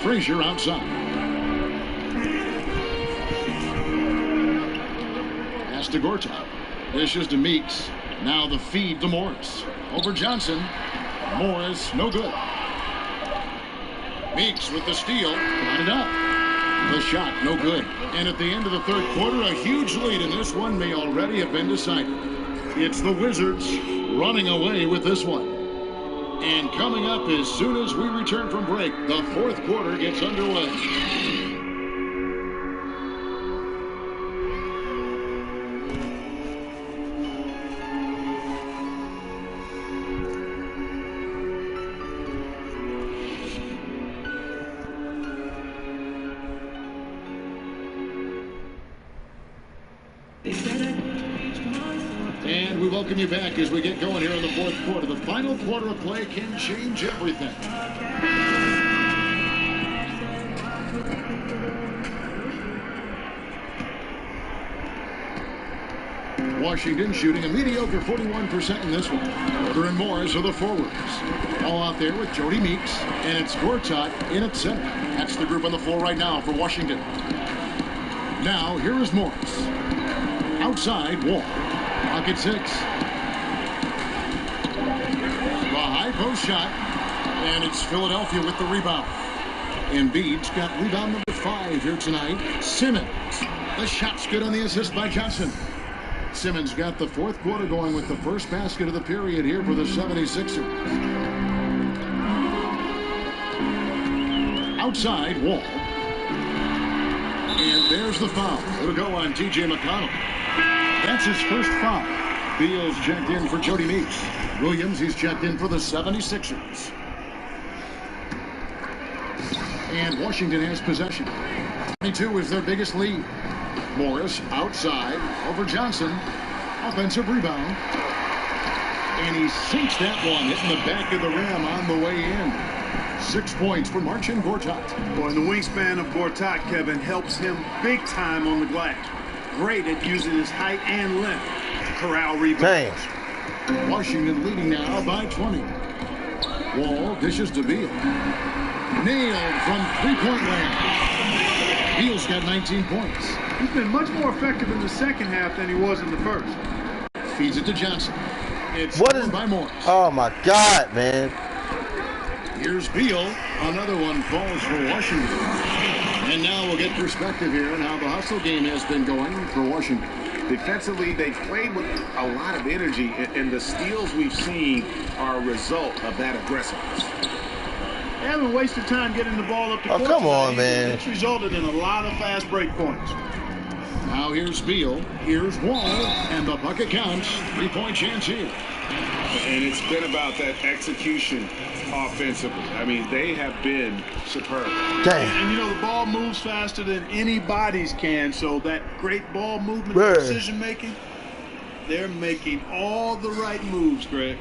Frazier outside. Pass to Gortat. Dishes to Meeks. Now the feed to Morris. Over Johnson. Morris, no good. Meeks with the steal. Got it up. The shot, no good. And at the end of the third quarter, a huge lead in this one may already have been decided. It's the Wizards running away with this one. And coming up as soon as we return from break, the fourth quarter gets underway. And we welcome you back as we get going here in the fourth quarter. The final quarter of play can change everything. Washington shooting a mediocre 41% in this one. Porter and Morris are the forwards. All out there with Jody Meeks, and it's Gortat in at center. That's the group on the floor right now for Washington. Now, here is Morris. Outside, Wall. Pocket 6. The high post shot, and it's Philadelphia with the rebound. Embiid's got rebound number 5 here tonight. Simmons. The shot's good on the assist by Johnson. Simmons got the fourth quarter going with the first basket of the period here for the 76ers. Outside, Wall. And there's the foul. It'll go on T.J. McConnell. That's his first foul. Beal's checked in for Jody Meeks. Williams, he's checked in for the 76ers. And Washington has possession. 22 is their biggest lead. Morris outside over Johnson. Offensive rebound. And he sinks that one, hitting the back of the rim on the way in. 6 points for Marcin Gortat. Boy, the wingspan of Gortat, Kevin, helps him big time on the glass. Great at using his height and length to corral rebounds. Washington leading now by 20. Wall dishes to Beal. Nailed from three-point land. Beal's got 19 points. He's been much more effective in the second half than he was in the first. Feeds it to Johnson. It's by Morris. Oh my God, man. Here's Beal. Another one falls for Washington. And now we'll get perspective here on how the hustle game has been going for Washington. Defensively, they've played with a lot of energy, and the steals we've seen are a result of that aggressiveness. They haven't wasted time getting the ball up the court. Oh, come on, tonight. man. It's resulted in a lot of fast break points. Now here's Beal, here's Wall, and the bucket counts. 3-point chance here. And it's been about that execution offensively. I mean, they have been superb. And you know, the ball moves faster than anybody's can, so that great ball movement, Man. decision making, they're making all the right moves, Greg.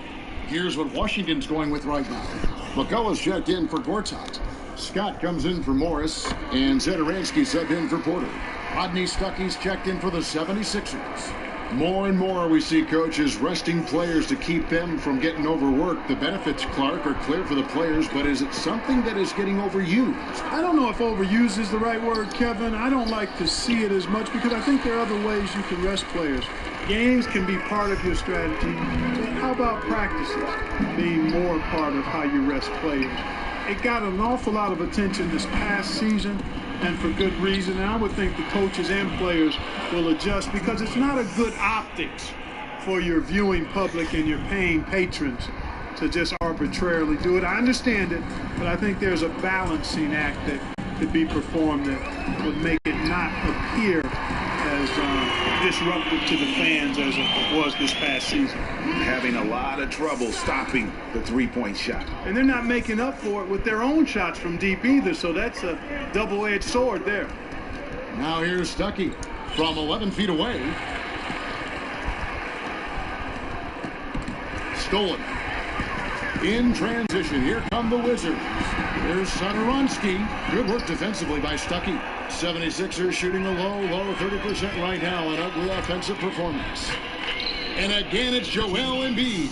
Here's what Washington's going with right now. McCullough's checked in for Gortat. Scott comes in for Morris, and Zedaransky sub in for Porter. Rodney Stuckey's checked in for the 76ers. More and more we see coaches resting players to keep them from getting overworked. The benefits, Clark, are clear for the players, but is it something that is getting overused? I don't know if overused is the right word, Kevin. I don't like to see it as much because I think there are other ways you can rest players. Games can be part of your strategy, but how about practices being more part of how you rest players? It got an awful lot of attention this past season, and for good reason. And I would think the coaches and players will adjust because it's not a good optics for your viewing public and your paying patrons to just arbitrarily do it. I understand it, but I think there's a balancing act that could be performed that would make it not appear as disruptive to the fans as it was this past season. Having a lot of trouble stopping the three-point shot. And they're not making up for it with their own shots from deep either, so that's a double-edged sword there. Now here's Stuckey from 11 feet away. Stolen. In transition, here come the Wizards. Here's Satoransky. Good work defensively by Stuckey. 76ers shooting a low 30% right now. An ugly offensive performance. And again, it's Joel Embiid.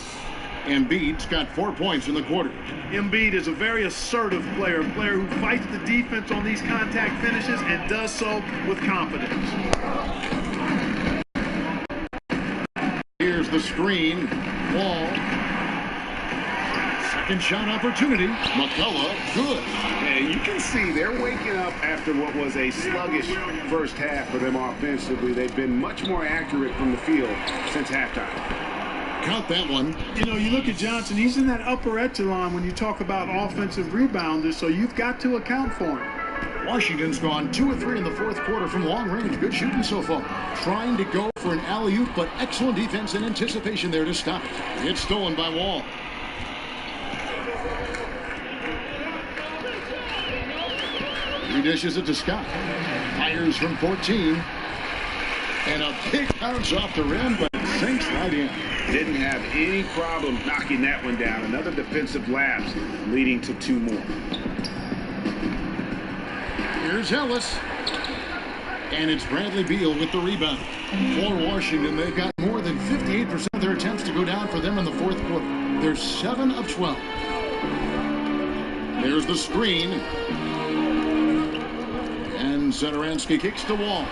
Embiid's got 4 points in the quarter. Embiid is a very assertive player, a player who fights the defense on these contact finishes and does so with confidence. Here's the screen. Wall. Second shot opportunity. McCullough, good. And you can see they're waking up after what was a sluggish first half for them offensively. They've been much more accurate from the field since halftime. Count that one. You know, you look at Johnson, he's in that upper echelon when you talk about offensive rebounders, so you've got to account for him. Washington's gone 2 of 3 in the fourth quarter from long range. Good shooting so far. Trying to go for an alley-oop, but excellent defense and anticipation there to stop it. It's stolen by Wall. He dishes it to Scott. Fires from 14. And a big bounce off the rim, but it sinks right in. Didn't have any problem knocking that one down. Another defensive lapse leading to 2 more. Here's Ellis. And it's Bradley Beal with the rebound. For Washington, they've got more than 58% of their attempts to go down for them in the fourth quarter. They're 7 of 12. There's the screen. And Zedaransky kicks the Wall.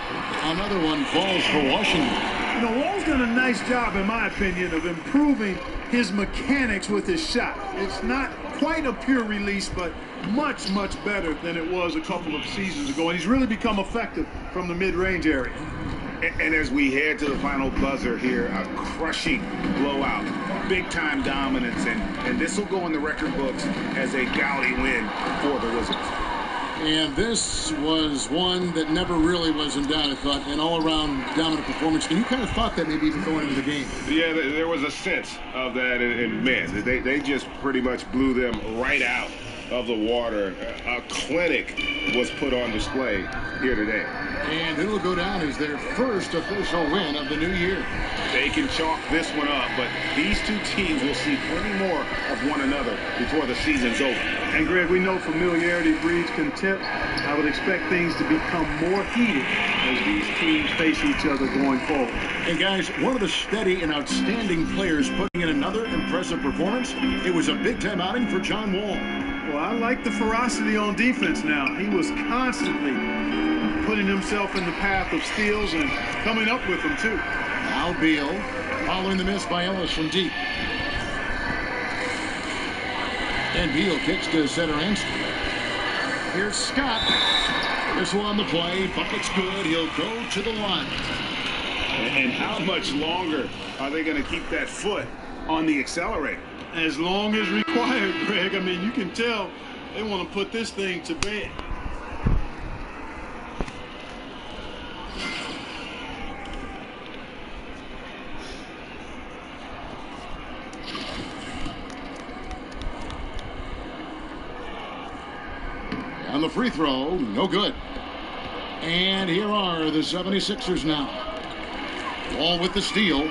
Another one falls for Washington. You know, Wall's done a nice job, in my opinion, of improving his mechanics with his shot. It's not quite a pure release, but much better than it was a couple of seasons ago. And he's really become effective from the mid-range area. And as we head to the final buzzer here, a crushing blowout, big-time dominance, and this will go in the record books as a gaudy win for the Wizards. And this was one that never really was in doubt, I thought, an all-around dominant performance. And you kind of thought that maybe even going into the game. Yeah, there was a sense of that in men. They just pretty much blew them right out of the water. A clinic was put on display here today. And it'll go down as their first official win of the new year. They can chalk this one up, but these two teams will see plenty more of one another before the season's over. And Greg, we know familiarity breeds contempt. I would expect things to become more heated as these teams face each other going forward. And guys, one of the steady and outstanding players putting in another impressive performance. It was a big-time outing for John Wall. Well, I like the ferocity on defense now. He was constantly putting himself in the path of steals and coming up with them, too. Now Beal, following the miss by Ellis from deep. And Beal kicks to Zedaransky. Here's Scott. This one on the play. Bucket's good. He'll go to the line. And how much longer are they going to keep that foot on the accelerator? As long as required, Greg. I mean, you can tell They want to put this thing to bed. And the free throw, no good. And here are the 76ers now. Wall with the steal.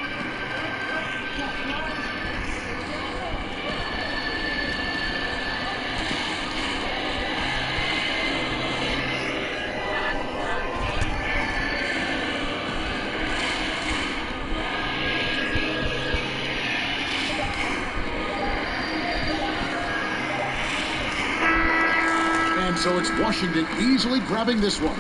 So it's Washington easily grabbing this one.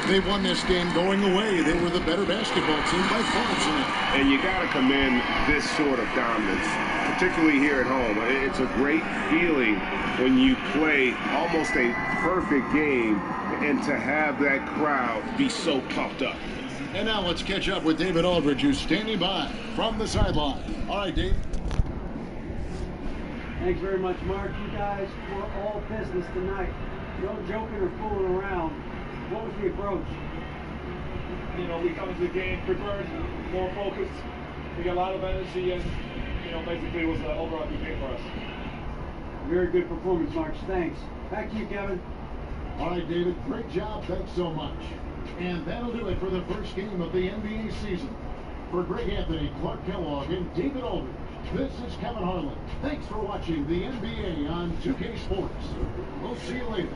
They won this game going away. They were the better basketball team by far tonight. And you got to commend this sort of dominance, particularly here at home. It's a great feeling when you play almost a perfect game and to have that crowd be so pumped up. And now let's catch up with David Aldridge, who's standing by from the sideline. All right, Dave. Thanks very much, Mark. You guys were all business tonight. No joking or fooling around. What was the approach? You know, we come into the game prepared, more focused. We got a lot of energy, and basically it was an overall good game for us. Very good performance, Mark. Thanks. Back to you, Kevin. All right, David. Great job. Thanks so much. And that'll do it for the first game of the NBA season. For Greg Anthony, Clark Kellogg, and David Aldridge, this is Kevin Harlan. Thanks for watching the NBA on 2K Sports. We'll see you later.